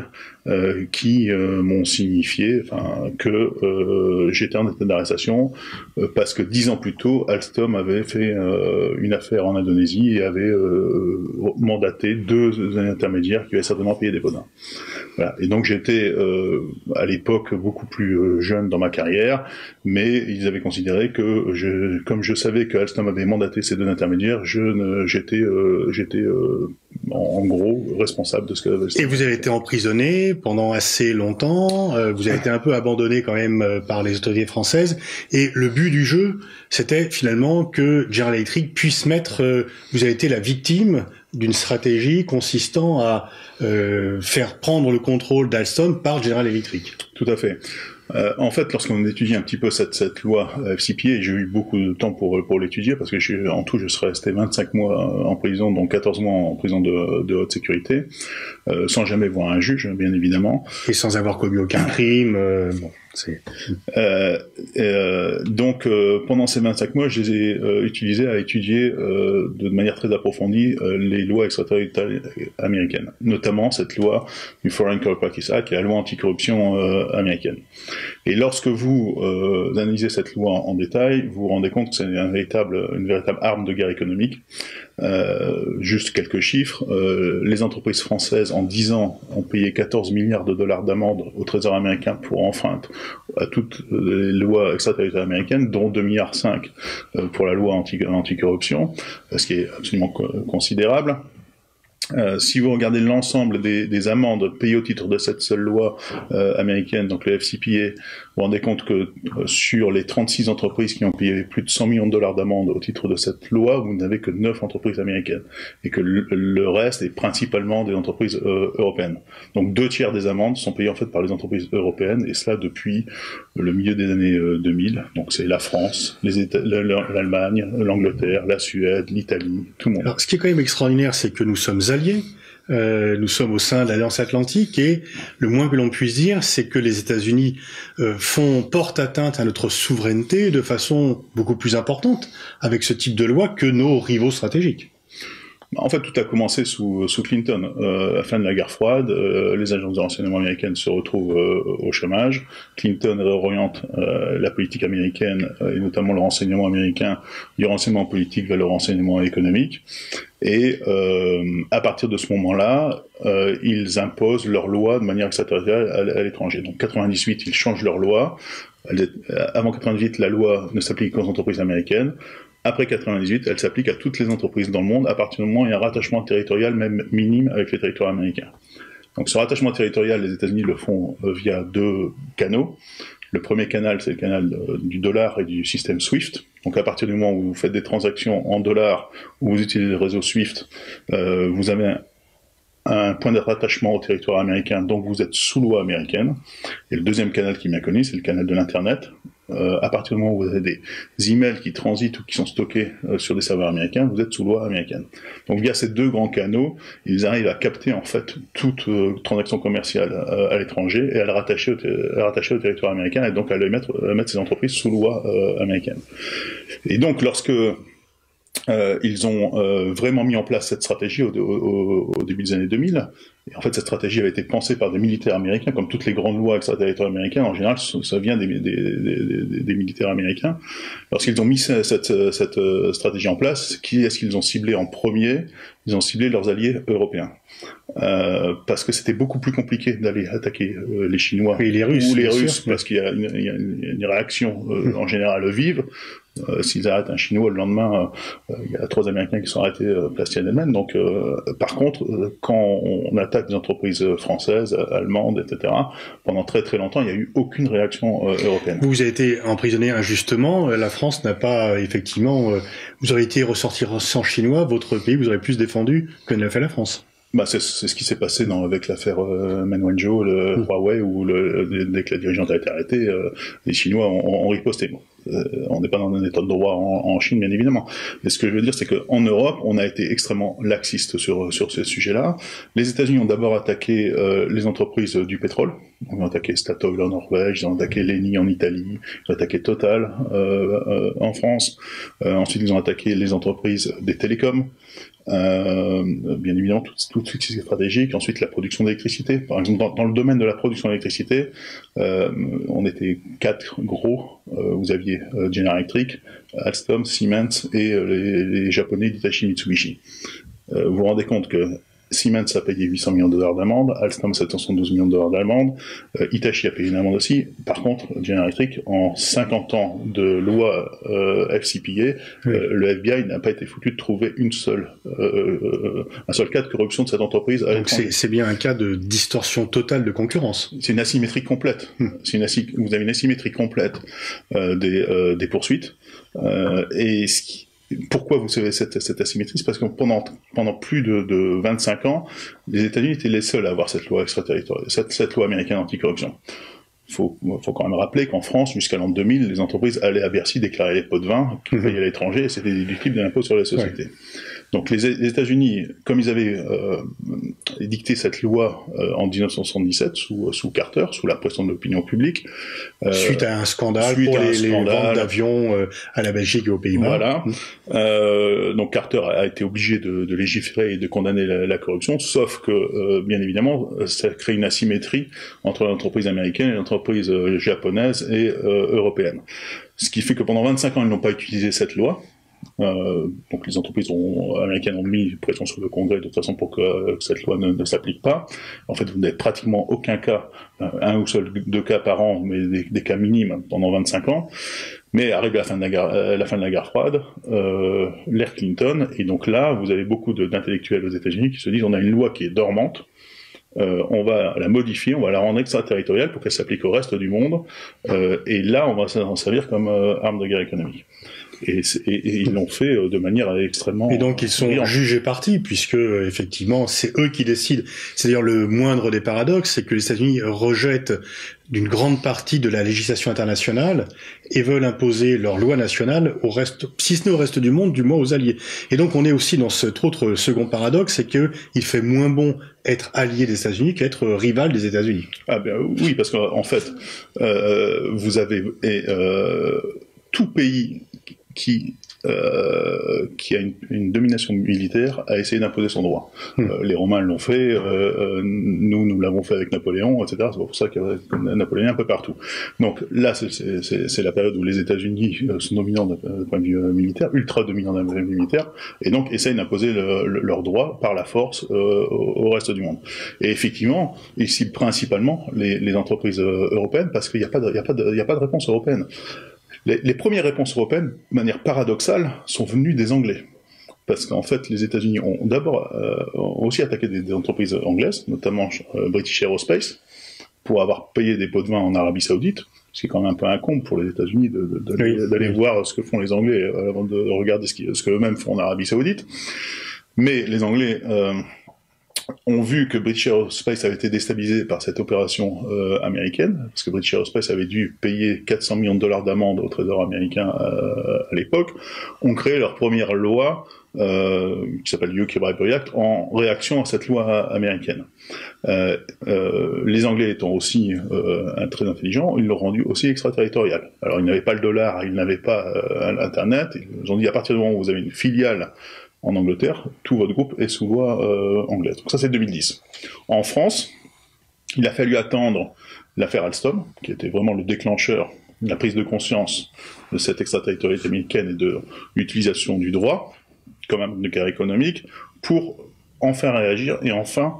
qui m'ont signifié que j'étais en état d'arrestation parce que 10 ans plus tôt, Alstom avait fait une affaire en Indonésie et avait mandaté 2 intermédiaires qui avaient certainement payé des pots. Voilà. Et donc j'étais à l'époque beaucoup plus jeune dans ma carrière, mais ils avaient considéré que comme je savais que Alstom avait mandaté ces 2 intermédiaires, j'étais en gros responsable de ce que. Et vous avez été emprisonné pendant assez longtemps. Vous avez été un peu abandonné quand même par les autorités françaises. Et le but du jeu, c'était finalement que General Electric puisse mettre. Vous avez été la victime d'une stratégie consistant à faire prendre le contrôle d'Alstom par General Electric. Tout à fait. En fait, lorsqu'on étudie un petit peu cette loi FCPA, et j'ai eu beaucoup de temps pour l'étudier, parce que en tout, je serais resté 25 mois en prison, dont 14 mois en prison de haute sécurité, sans jamais voir un juge, bien évidemment. Et sans avoir commis aucun crime. Donc, pendant ces 25 mois, je les ai utilisés à étudier de manière très approfondie les lois extraterritoriales américaines, notamment cette loi du Foreign Corrupt Practices Act, qui est la loi anticorruption américaine. Et lorsque vous analysez cette loi en détail, vous vous rendez compte que c'est une véritable arme de guerre économique. Juste quelques chiffres. Les entreprises françaises, en 10 ans, ont payé 14 milliards de dollars d'amende au Trésor américain pour enfreinte à toutes les lois extraterritoriales américaines, dont 2,5 milliards pour la loi anticorruption, ce qui est absolument considérable. Si vous regardez l'ensemble des amendes payées au titre de cette seule loi américaine, donc le FCPA, vous vous rendez compte que sur les 36 entreprises qui ont payé plus de 100 millions de dollars d'amende au titre de cette loi, vous n'avez que 9 entreprises américaines, et que le reste est principalement des entreprises européennes. Donc 2/3 des amendes sont payées en fait par les entreprises européennes, et cela depuis le milieu des années 2000. Donc c'est la France, l'Allemagne, l'Angleterre, la Suède, l'Italie, tout le monde. Alors, ce qui est quand même extraordinaire, c'est que nous sommes alliés. Nous sommes au sein de l'Alliance Atlantique et le moins que l'on puisse dire, c'est que les États-Unis portent atteinte à notre souveraineté de façon beaucoup plus importante avec ce type de loi que nos rivaux stratégiques. En fait, tout a commencé sous Clinton. À la fin de la guerre froide, les agences de renseignement américaines se retrouvent au chômage. Clinton réoriente la politique américaine, et notamment le renseignement américain, du renseignement politique vers le renseignement économique. Et à partir de ce moment-là, ils imposent leurs lois de manière extraterritoriale à l'étranger. Donc 98, ils changent leurs lois. Avant 98, la loi ne s'applique qu'aux entreprises américaines. Après 98, elle s'applique à toutes les entreprises dans le monde, à partir du moment où il y a un rattachement territorial, même minime, avec les territoires américains. Donc ce rattachement territorial, les États-Unis le font via 2 canaux. Le premier canal, c'est le canal du dollar et du système SWIFT. Donc à partir du moment où vous faites des transactions en dollars, ou vous utilisez le réseau SWIFT, vous avez un point de rattachement au territoire américain, donc vous êtes sous loi américaine. Et le deuxième canal qui est bien connu, c'est le canal de l'Internet. À partir du moment où vous avez des emails qui transitent ou qui sont stockés sur des serveurs américains, vous êtes sous loi américaine. Donc via ces 2 grands canaux, ils arrivent à capter en fait toute transaction commerciale à l'étranger et à la rattacher au territoire américain, et donc à mettre ces entreprises sous loi américaine. Et donc lorsque ils ont vraiment mis en place cette stratégie au début des années 2000. Et en fait, cette stratégie avait été pensée par des militaires américains, comme toutes les grandes lois extraterritoriales américaines. En général, ça vient des militaires américains. Lorsqu'ils ont mis cette stratégie en place, qui est-ce qu'ils ont ciblé en premier? Ils ont ciblé leurs alliés européens. Parce que c'était beaucoup plus compliqué d'aller attaquer les Chinois et les Russes, ou les Russes, parce qu'il y a une réaction en général vive. S'ils arrêtent un Chinois, le lendemain, il y a 3 Américains qui sont arrêtés place Tiananmen. Donc, par contre, quand on attaque attaque des entreprises françaises, allemandes, etc. Pendant très très longtemps, il n'y a eu aucune réaction européenne. Vous avez été emprisonné injustement. La France n'a pas, effectivement, vous auriez été ressortissant chinois, votre pays vous aurait plus défendu que ne l'a fait la France. Bah, c'est ce qui s'est passé avec l'affaire Meng Wanzhou, le Huawei, où dès que la dirigeante a été arrêtée, les Chinois ont riposté. On n'est pas dans un état de droit en Chine, bien évidemment. Mais ce que je veux dire, c'est qu'en Europe, on a été extrêmement laxiste sur ces sujets-là. Les États-Unis ont d'abord attaqué les entreprises du pétrole. Ils ont attaqué Statoil en Norvège, ils ont attaqué Eni en Italie, ils ont attaqué Total en France. Ensuite, ils ont attaqué les entreprises des télécoms. Bien évidemment, tout ce qui est stratégique. Ensuite, la production d'électricité. Par exemple, dans le domaine de la production d'électricité, on était 4 gros. Vous aviez General Electric, Alstom, Siemens et les Japonais d'Hitachi Mitsubishi. Vous vous rendez compte que Siemens a payé 800 millions de dollars d'amende, Alstom 712 millions de dollars d'amende, Hitachi a payé une amende aussi. Par contre, General Electric, en 50 ans de loi FCPA, le FBI n'a pas été foutu de trouver un seul cas de corruption de cette entreprise. Donc c'est bien un cas de distorsion totale de concurrence. C'est une asymétrie complète. Vous avez une asymétrie complète des poursuites. Pourquoi vous savez cette asymétrie? C'est parce que pendant plus de 25 ans, les États-Unis étaient les seuls à avoir cette loi extraterritoriale, cette loi américaine anticorruption. Il faut quand même rappeler qu'en France, jusqu'à l'an 2000, les entreprises allaient à Bercy déclarer les pots de vin qu'ils payaient à l'étranger et c'était déductible de l'impôt sur les sociétés. Ouais. Donc les États-Unis, comme ils avaient dicté cette loi en 1977 sous Carter, sous la pression de l'opinion publique, suite à un scandale pour les ventes d'avions à la Belgique et aux Pays-Bas. Voilà. Donc Carter a été obligé de légiférer et de condamner la corruption, sauf que bien évidemment, ça crée une asymétrie entre l'entreprise américaine et l'entreprise japonaise et européenne. Ce qui fait que pendant 25 ans, ils n'ont pas utilisé cette loi. Donc les entreprises américaines ont mis pression sur le Congrès de toute façon pour que cette loi ne s'applique pas. En fait, vous n'avez pratiquement aucun cas, un ou seul 2 cas par an, mais des cas minimes pendant 25 ans. Mais arrive la fin de la guerre froide, l'ère Clinton, et donc là, vous avez beaucoup d'intellectuels aux États-Unis qui se disent on a une loi qui est dormante. On va la modifier, on va la rendre extraterritoriale pour qu'elle s'applique au reste du monde, et là on va s'en servir comme arme de guerre économique. Et ils l'ont fait de manière extrêmement... Et donc ils sont jugés partis, puisque effectivement c'est eux qui décident. C'est-à-dire le moindre des paradoxes, c'est que les États-Unis rejettent d'une grande partie de la législation internationale et veulent imposer leur loi nationale au reste, si ce n'est au reste du monde, du moins aux alliés. Et donc on est aussi dans cet autre second paradoxe, c'est que il fait moins bon être allié des États-Unis qu'être rival des États-Unis. Ah ben oui, parce qu'en fait, vous avez tout pays qui a une domination militaire a essayé d'imposer son droit. Les Romains l'ont fait, nous l'avons fait avec Napoléon, etc. C'est pour ça qu'il y a Napoléon un peu partout. Donc là, c'est la période où les États-Unis sont dominants d'un point de vue militaire, ultra dominants d'un point de vue militaire, et donc essayent d'imposer leurs droits par la force au reste du monde. Et effectivement, ils ciblent principalement les entreprises européennes parce qu'il n'y a pas de réponse européenne. Les premières réponses européennes, de manière paradoxale, sont venues des Anglais. Parce qu'en fait, les États-Unis ont d'abord aussi attaqué des entreprises anglaises, notamment British Aerospace, pour avoir payé des pots de vin en Arabie Saoudite. C'est quand même un peu un comble pour les États-Unis d'aller voir ce que font les Anglais avant de regarder ce qu'eux-mêmes font en Arabie Saoudite. Mais les Anglais... ont vu que British Aerospace avait été déstabilisé par cette opération américaine, parce que British Aerospace avait dû payer 400 millions de dollars d'amende au Trésor américain à l'époque, ont créé leur première loi, qui s'appelle UK Bribery Act, en réaction à cette loi américaine. Les Anglais étant aussi très intelligents, ils l'ont rendu aussi extraterritorial. Alors ils n'avaient pas le dollar, ils n'avaient pas Internet, ils ont dit à partir du moment où vous avez une filiale en Angleterre, tout votre groupe est sous loi anglaise. Donc ça, c'est 2010. En France, il a fallu attendre l'affaire Alstom, qui était vraiment le déclencheur de la prise de conscience de cette extraterritorialité américaine et de l'utilisation du droit, comme un de guerre économique, pour enfin réagir et enfin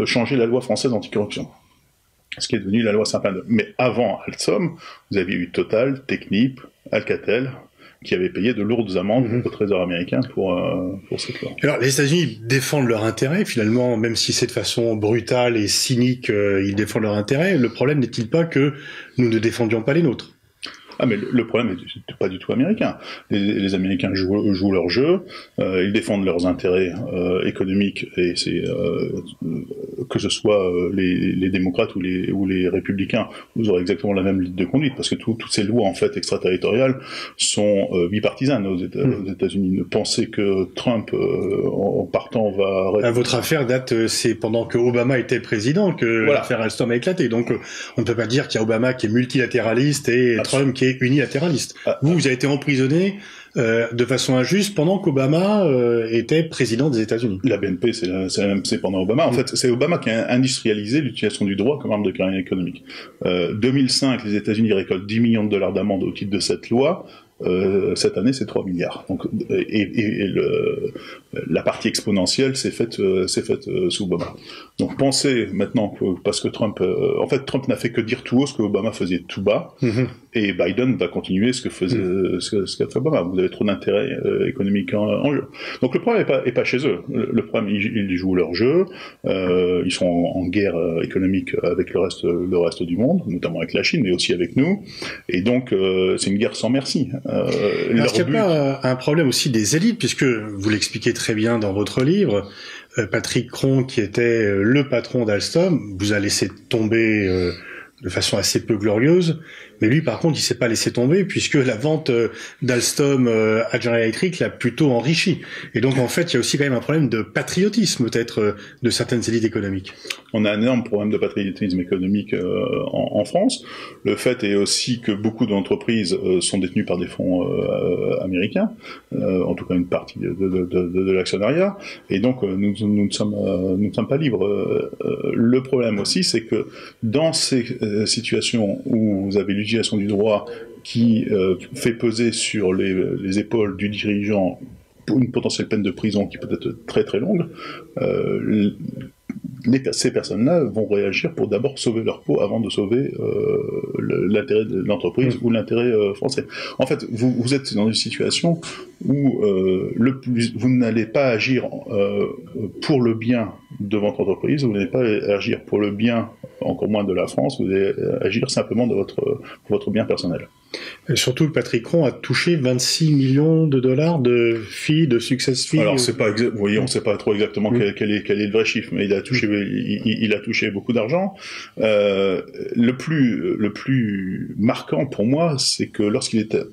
changer la loi française anticorruption. Ce qui est devenu la loi Sapin 2. Mais avant Alstom, vous aviez eu Total, Technip, Alcatel, qui avait payé de lourdes amendes au Trésor américain pour cette loi. Alors, les États-Unis défendent leur intérêt, finalement, même si c'est de façon brutale et cynique, ils défendent leur intérêt. Le problème n'est-il pas que nous ne défendions pas les nôtres? Ah, mais le problème n'est pas du tout américain. Les Américains jouent leur jeu, ils défendent leurs intérêts économiques, et c'est que ce soit les démocrates ou les républicains, vous aurez exactement la même ligne de conduite, parce que toutes ces lois en fait extraterritoriales sont bipartisanes aux États-Unis. Ne pensez que Trump, en partant, va... Votre affaire date, c'est pendant que Obama était président que l'affaire Alstom a éclaté. Donc, on ne peut pas dire qu'il y a Obama qui est multilatéraliste et Trump qui est unilatéraliste. Vous avez été emprisonné de façon injuste pendant qu'Obama était président des États-Unis. La BNP, c'est pendant Obama. En fait, c'est Obama qui a industrialisé l'utilisation du droit comme arme de carrière économique. 2005, les États-Unis récoltent 10 millions de dollars d'amende au titre de cette loi. Cette année, c'est 3 milliards. Donc, la partie exponentielle s'est faite sous Obama. Donc, pensez maintenant parce que Trump n'a fait que dire tout haut ce que Obama faisait tout bas, et Biden va continuer ce qu'a fait Obama. Vous avez trop d'intérêts économiques en jeu. Donc, le problème est pas chez eux. Le problème, ils jouent leur jeu. Ils sont en guerre économique avec le reste du monde, notamment avec la Chine, mais aussi avec nous. Et donc, c'est une guerre sans merci. Est-ce qu'il n'y a pas un problème aussi des élites, puisque vous l'expliquez très bien dans votre livre, Patrick Cron, qui était le patron d'Alstom, vous a laissé tomber de façon assez peu glorieuse, mais lui par contre il s'est pas laissé tomber, puisque la vente d'Alstom à General Electric l'a plutôt enrichi. Et donc en fait il y a aussi quand même un problème de patriotisme peut-être de certaines élites économiques. On a un énorme problème de patriotisme économique en France. Le fait est aussi que beaucoup d'entreprises sont détenues par des fonds américains, en tout cas une partie de l'actionnariat, et donc nous ne sommes pas libres. Le problème aussi, c'est que dans ces situations où vous avez l'utilisation du droit qui fait peser sur les épaules du dirigeant une potentielle peine de prison qui peut être très très longue, ces personnes-là vont réagir pour d'abord sauver leur peau avant de sauver l'intérêt de l'entreprise ou l'intérêt français. En fait, vous êtes dans une situation où vous n'allez pas agir pour le bien de votre entreprise, vous n'allez pas agir pour le bien, encore moins de la France, vous allez agir simplement de votre bien personnel. Et surtout que Patrick Cron a touché 26 millions de dollars de fees, de success fees. Alors c'est pas vous voyez, on sait pas trop exactement quel est le vrai chiffre, mais il a touché beaucoup d'argent. Le plus marquant pour moi, c'est que lorsqu'il était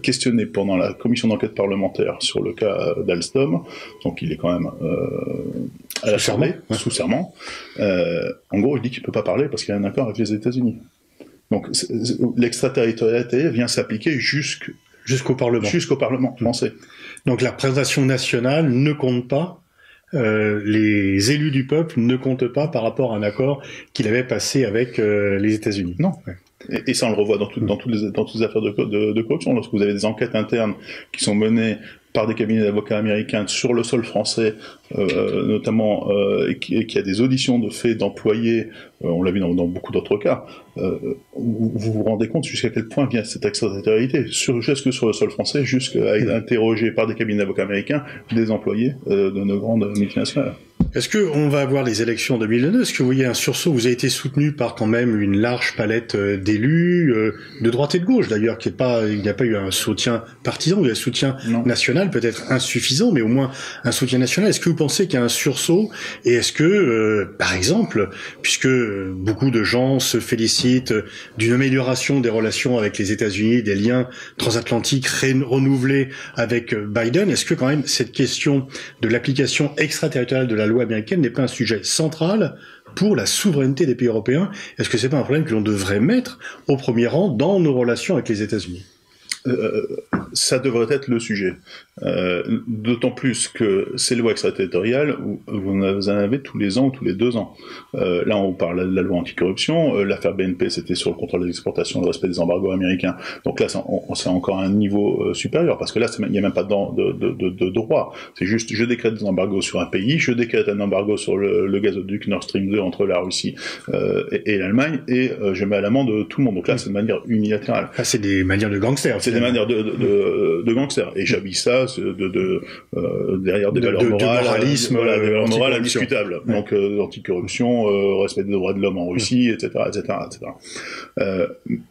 questionné pendant la commission d'enquête parlementaire sur le cas d'Alstom, donc il est quand même à l'Assemblée, sous serment. En gros, il dit qu'il peut pas parler parce qu'il y a un accord avec les États-Unis. Donc l'extraterritorialité vient s'appliquer jusqu'au Parlement français. Donc la représentation nationale ne compte pas. Les élus du peuple ne comptent pas par rapport à un accord qu'il avait passé avec les États-Unis. Non. Et ça, on le revoit dans toutes les affaires de corruption. Lorsque vous avez des enquêtes internes qui sont menées par des cabinets d'avocats américains sur le sol français, notamment, et qui a des auditions de faits d'employés, on l'a vu dans beaucoup d'autres cas, vous vous rendez compte jusqu'à quel point vient cette extraterritorialité, jusque sur le sol français, jusqu'à être interrogé par des cabinets d'avocats américains des employés de nos grandes multinationales. Est-ce que on va avoir les élections en 2022? Est-ce que vous voyez un sursaut? Vous avez été soutenu par quand même une large palette d'élus, de droite et de gauche d'ailleurs, il n'y a pas eu un soutien partisan, il y a un soutien national, peut-être insuffisant, mais au moins un soutien national. Est-ce que vous pensez qu'il y a un sursaut? Et est-ce que, par exemple, puisque beaucoup de gens se félicitent d'une amélioration des relations avec les États-Unis, des liens transatlantiques renouvelés avec Biden, est-ce que quand même cette question de l'application extraterritoriale de la loi américaine n'est pas un sujet central pour la souveraineté des pays européens? Est-ce que c'est pas un problème que l'on devrait mettre au premier rang dans nos relations avec les États-Unis? ça devrait être le sujet. D'autant plus que ces lois extraterritoriales, vous en avez tous les ans ou tous les 2 ans. Là, on parle de la loi anticorruption. L'affaire BNP, c'était sur le contrôle des exportations, le respect des embargos américains. Donc là, c'est encore un niveau supérieur, parce que là, il n'y a même pas de droit. C'est juste, je décrète des embargos sur un pays, je décrète un embargo sur le gazoduc Nord Stream 2 entre la Russie et l'Allemagne, et je mets à l'amende tout le monde. Donc là, c'est de manière unilatérale. Ah, c'est des manières de gangsters. C'est des manières de gangsters. Et j'habille ça derrière des valeurs morales, moralisme, des valeurs morales indiscutables. Ouais. Donc anticorruption, respect des droits de l'homme en Russie, etc., etc., etc.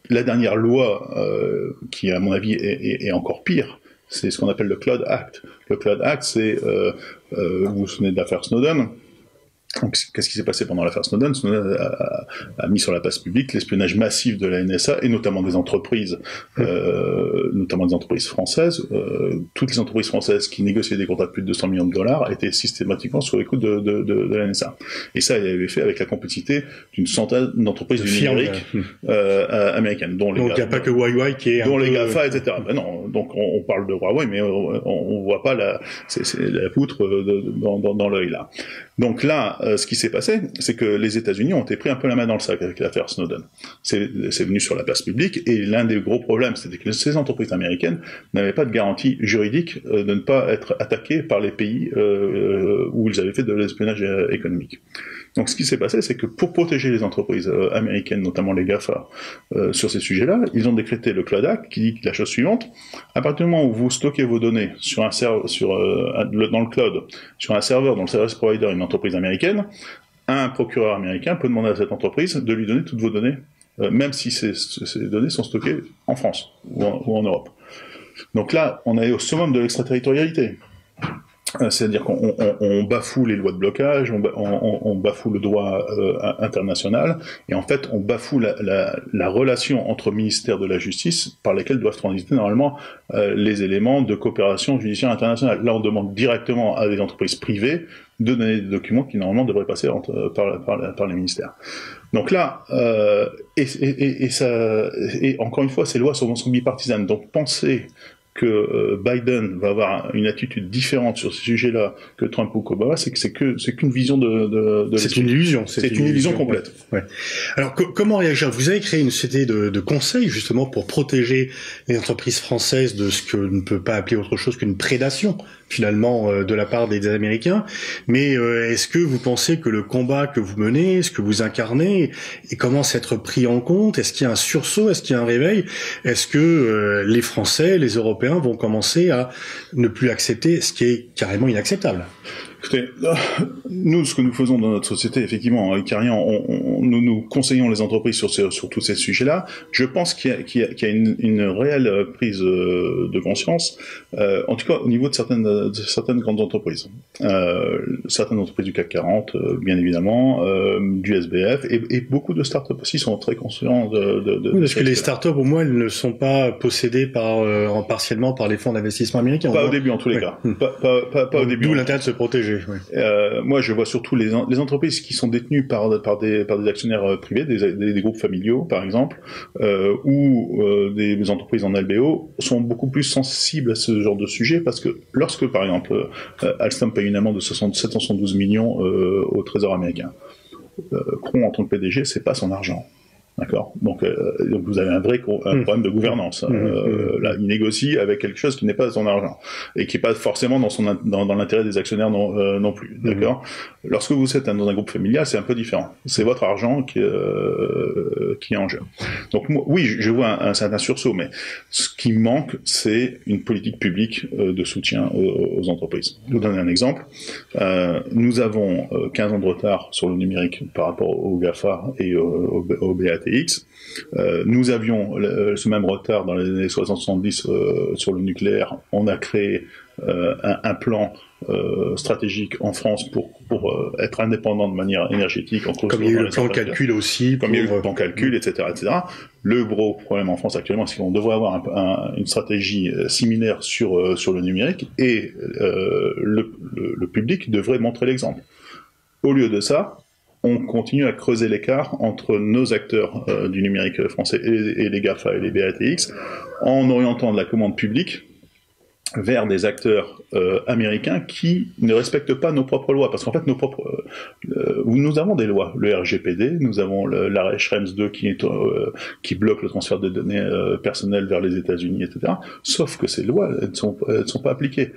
La dernière loi, qui à mon avis est encore pire, c'est ce qu'on appelle le Cloud Act. Le Cloud Act, c'est vous vous souvenez de l'affaire Snowden. Donc, qu'est-ce qui s'est passé pendant l'affaire Snowden? Snowden a mis sur la place publique l'espionnage massif de la NSA et notamment des entreprises, françaises. Toutes les entreprises françaises qui négociaient des contrats de plus de 200 millions de dollars étaient systématiquement sur les coups de la NSA. Et ça, il avait fait avec la complicité d'une centaine d'entreprises du numérique américaines, dont les donc il n'y a pas que Huawei qui est dont les GAFA, etc. Ben non, donc on parle de Huawei, mais on voit pas la poutre dans l'œil là. Donc là, ce qui s'est passé, c'est que les États-Unis ont été pris un peu la main dans le sac avec l'affaire Snowden. C'est venu sur la place publique, et l'un des gros problèmes, c'était que ces entreprises américaines n'avaient pas de garantie juridique de ne pas être attaquées par les pays où ils avaient fait de l'espionnage économique. Donc ce qui s'est passé, c'est que pour protéger les entreprises américaines, notamment les GAFA, sur ces sujets-là, ils ont décrété le Cloud Act qui dit la chose suivante: à partir du moment où vous stockez vos données sur un serveur, dans le cloud, sur un serveur dont le service provider est une entreprise américaine, un procureur américain peut demander à cette entreprise de lui donner toutes vos données, même si ces données sont stockées en France ou en Europe. Donc là, on est au summum de l'extraterritorialité. C'est-à-dire qu'on bafoue les lois de blocage, on bafoue le droit international, et en fait on bafoue la relation entre ministères de la justice par lesquels doivent transiter normalement les éléments de coopération judiciaire internationale. Là on demande directement à des entreprises privées de donner des documents qui normalement devraient passer par les ministères. Donc là, et encore une fois, ces lois sont bipartisanes, donc pensez que Biden va avoir une attitude différente sur ces sujets-là que Trump ou Obama, c'est qu'une vision de c'est une illusion. C'est une illusion complète. Ouais. Alors comment réagir? Vous avez créé une société de conseil justement pour protéger les entreprises françaises de ce que ne peut pas appeler autre chose qu'une prédation finalement de la part des Américains. Mais est-ce que vous pensez que le combat que vous menez, ce que vous incarnez, commence à être pris en compte? Est-ce qu'il y a un sursaut? Est-ce qu'il y a un réveil? Est-ce que les Français, les Européens vont commencer à ne plus accepter ce qui est carrément inacceptable? Écoutez, nous, ce que nous faisons dans notre société, effectivement, avec Arian, nous conseillons les entreprises sur tous ces sujets-là. Je pense qu'il y a une réelle prise de conscience, en tout cas au niveau de certaines grandes entreprises. Certaines entreprises du CAC 40, bien évidemment, du SBF, et beaucoup de startups aussi sont très conscients oui, parce que les startups, au moins, elles ne sont pas possédées partiellement par les fonds d'investissement américains. Pas au début, en tous les cas. Pas au début. D'où l'intérêt de se protéger. Oui. Moi, je vois surtout les entreprises qui sont détenues par des actionnaires privés, des groupes familiaux, par exemple, ou des entreprises en LBO, sont beaucoup plus sensibles à ce genre de sujet, parce que lorsque, par exemple, Alstom paye une amende de 772 millions au Trésor américain, Cron, en tant que PDG, c'est pas son argent. D'accord. Donc vous avez un problème de gouvernance. Là, il négocie avec quelque chose qui n'est pas son argent et qui n'est pas forcément dans l'intérêt des actionnaires non plus. D'accord. Lorsque vous êtes dans un groupe familial, c'est un peu différent. C'est votre argent qui est en jeu. Donc moi, oui, je vois un certain sursaut, mais ce qui manque, c'est une politique publique de soutien aux entreprises. Je vous donne un exemple. Nous avons 15 ans de retard sur le numérique par rapport aux GAFA et au BAT. Nous avions ce même retard dans les années 60-70 sur le nucléaire. On a créé un plan stratégique en France pour être indépendant de manière énergétique. Comme il y a eu le plan calcul aussi. Comme il y a eu le plan calcul, etc., etc. Le gros problème en France actuellement, c'est qu'on devrait avoir une stratégie similaire sur le numérique, et le public devrait montrer l'exemple. Au lieu de ça, on continue à creuser l'écart entre nos acteurs du numérique français et les GAFA et les BATX en orientant de la commande publique vers des acteurs américains qui ne respectent pas nos propres lois. Parce qu'en fait, nous avons des lois. Le RGPD, nous avons l'arrêt Schrems 2 qui bloque le transfert de données personnelles vers les États-Unis, etc. Sauf que ces lois, elles ne sont pas appliquées.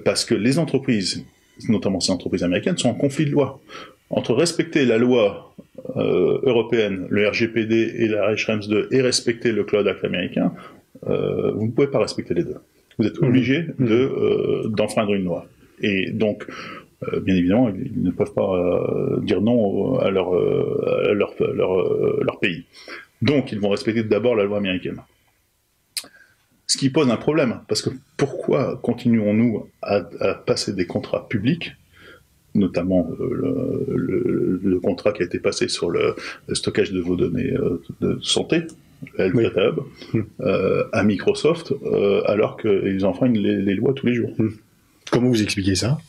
Parce que les entreprises, notamment ces entreprises américaines, sont en conflit de loi. Entre respecter la loi européenne, le RGPD et l'arrêt Schrems 2, et respecter le Cloud Act américain, vous ne pouvez pas respecter les deux. Vous êtes obligé d'enfreindre une loi. Et donc, bien évidemment, ils ne peuvent pas dire non à leur pays. Donc, ils vont respecter d'abord la loi américaine. Ce qui pose un problème, parce que pourquoi continuons-nous à passer des contrats publics, notamment le contrat qui a été passé sur le stockage de vos données de santé, Health Data Hub, à Microsoft, alors qu'ils enfreignent les lois tous les jours. Comment vous expliquez ça ?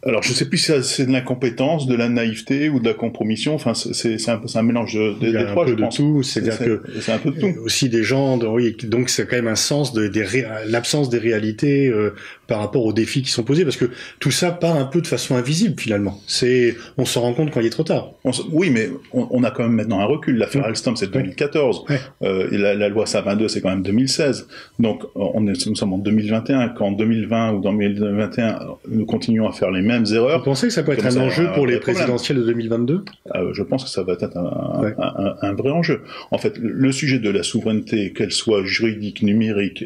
Alors, je ne sais plus si c'est de l'incompétence, de la naïveté ou de la compromission. Enfin, c'est un mélange des trois, je pense. C'est-à-dire que c'est un peu de tout. Aussi des gens, oui, donc c'est quand même un sens de l'absence des réalités par rapport aux défis qui sont posés, parce que tout ça part un peu de façon invisible finalement. On s'en rend compte quand il est trop tard. Oui, mais on a quand même maintenant un recul. L'affaire Alstom, c'est 2014. Et la loi SA22, c'est quand même 2016. Donc, nous sommes en 2021. Qu'en 2020 ou dans 2021, nous continuons à faire les mêmes erreurs. Vous pensez que ça peut être un enjeu pour les présidentielles de 2022 ? Je pense que ça va être un vrai enjeu. En fait, le sujet de la souveraineté, qu'elle soit juridique, numérique,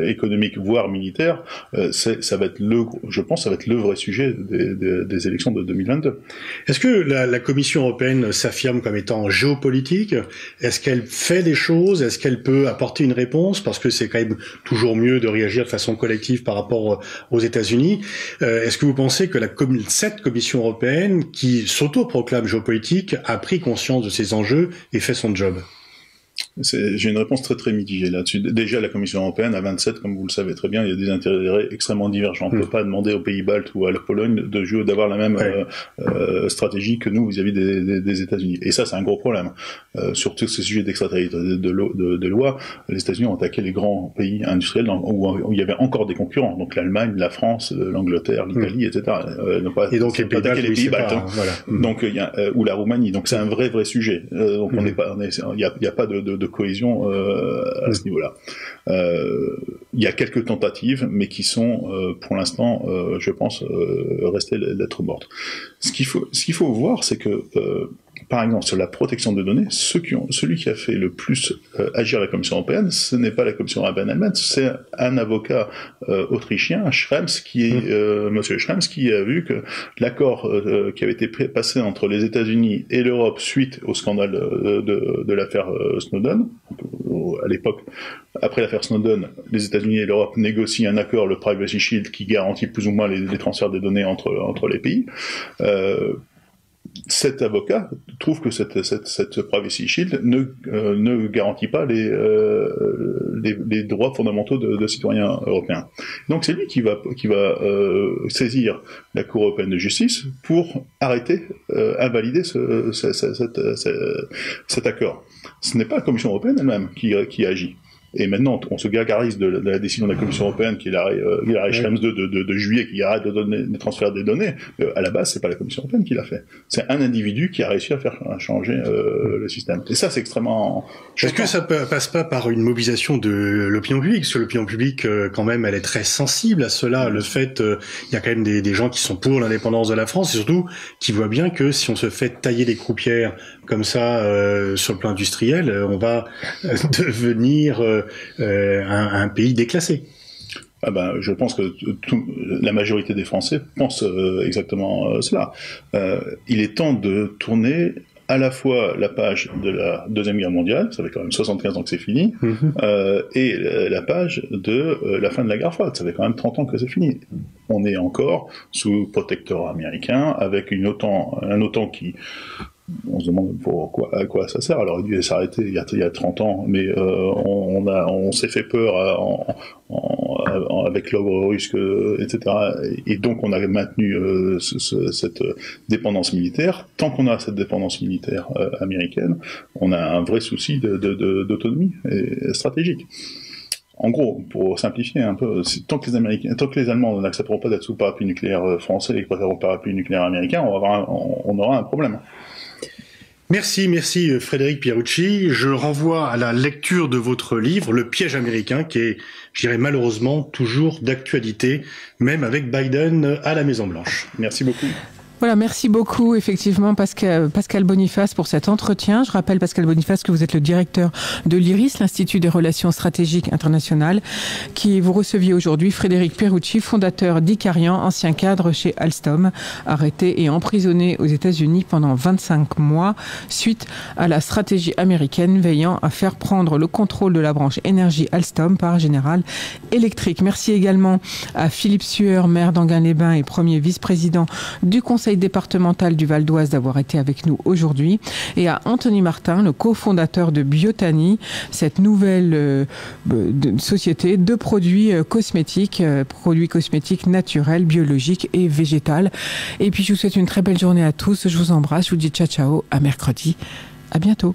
économique, voire militaire, ça va être je pense, ça va être le vrai sujet des élections de 2022. Est-ce que la Commission européenne s'affirme comme étant géopolitique ? Est-ce qu'elle fait des choses ? Est-ce qu'elle peut apporter une réponse ? Parce que c'est quand même toujours mieux de réagir de façon collective par rapport aux États-Unis. Est-ce que vous pensez que cette Commission européenne, qui s'auto-proclame géopolitique, a pris conscience de ces enjeux et fait son job ? J'ai une réponse très très mitigée là-dessus. Déjà, la Commission européenne, à 27, comme vous le savez très bien, il y a des intérêts extrêmement divergents. On ne peut pas demander aux pays baltes ou à la Pologne d'avoir la même stratégie que nous vis-à-vis des États-Unis. Et ça, c'est un gros problème. Sur tous ces sujets d'extraterritorialité de loi, les États-Unis ont attaqué les grands pays industriels où il y avait encore des concurrents. Donc l'Allemagne, la France, l'Angleterre, l'Italie, etc. Et donc les pays baltes. Voilà. Donc ou la Roumanie. Donc c'est un vrai sujet. Donc il n'y a pas de cohésion à ce niveau-là. Il y a quelques tentatives, mais qui sont, pour l'instant, je pense, restées lettre morte. Ce qu'il faut voir, c'est que, par exemple, sur la protection de données, celui qui a fait le plus agir la Commission européenne, ce n'est pas la Commission européenne elle-même, c'est un avocat autrichien, Schrems, Monsieur Schrems, qui a vu que l'accord qui avait été passé entre les États-Unis et l'Europe suite au scandale de l'affaire Snowden, à l'époque, après l'affaire Snowden, les États-Unis et l'Europe négocient un accord, le Privacy Shield, qui garantit plus ou moins les transferts des données entre les pays. Cet avocat trouve que cette Privacy Shield ne garantit pas les droits fondamentaux de citoyens européens. Donc c'est lui qui va saisir la Cour européenne de justice pour invalider cet accord. Ce n'est pas la Commission européenne elle-même qui agit. Et maintenant, on se gargarise de la décision de la Commission européenne, qui est l'arrêt Schrems 2 de juillet, qui arrête de donner des transferts des données. À la base, c'est pas la Commission européenne qui l'a fait. C'est un individu qui a réussi à faire changer le système. Et ça, c'est extrêmement... Est-ce que ça passe pas par une mobilisation de l'opinion publique ? Parce que l'opinion publique, quand même, elle est très sensible à cela. Le fait, il y a quand même des gens qui sont pour l'indépendance de la France, et surtout qui voient bien que si on se fait tailler les croupières comme ça sur le plan industriel, on va devenir un pays déclassé. Je pense que la majorité des Français pensent exactement cela. Il est temps de tourner à la fois la page de la Deuxième Guerre mondiale, ça fait quand même 75 ans que c'est fini, et la page de la fin de la guerre froide, ça fait quand même 30 ans que c'est fini. On est encore sous protectorat américain, avec un OTAN qui... On se demande à quoi ça sert. Alors, il a dû s'arrêter il y a 30 ans, mais on s'est fait peur avec l'ogre russe, etc. Et donc on a maintenu cette dépendance militaire. Tant qu'on a cette dépendance militaire américaine, on a un vrai souci d'autonomie stratégique. En gros, pour simplifier un peu, tant que les Allemands n'accepteront pas d'être sous parapluie nucléaire français et préfèrent au parapluie nucléaire américain, on aura un problème. Merci Frédéric Pierucci. Je renvoie à la lecture de votre livre, Le piège américain, qui est, je dirais malheureusement, toujours d'actualité, même avec Biden à la Maison-Blanche. Merci beaucoup. Voilà, merci beaucoup effectivement Pascal Boniface pour cet entretien. Je rappelle Pascal Boniface que vous êtes le directeur de l'IRIS, l'Institut des Relations Stratégiques Internationales, qui vous receviez aujourd'hui Frédéric Pierucci, fondateur d'Icarian, ancien cadre chez Alstom, arrêté et emprisonné aux États-Unis pendant 25 mois suite à la stratégie américaine veillant à faire prendre le contrôle de la branche énergie Alstom par General Electric. Merci également à Philippe Sueur, maire d'Enghien-les-Bains et premier vice-président du Conseil départemental du Val d'Oise d'avoir été avec nous aujourd'hui, et à Anthony Martin, le cofondateur de Biotany, cette nouvelle société de produits cosmétiques naturels, biologiques et végétales. Et puis je vous souhaite une très belle journée à tous, je vous embrasse, je vous dis ciao, à mercredi, à bientôt.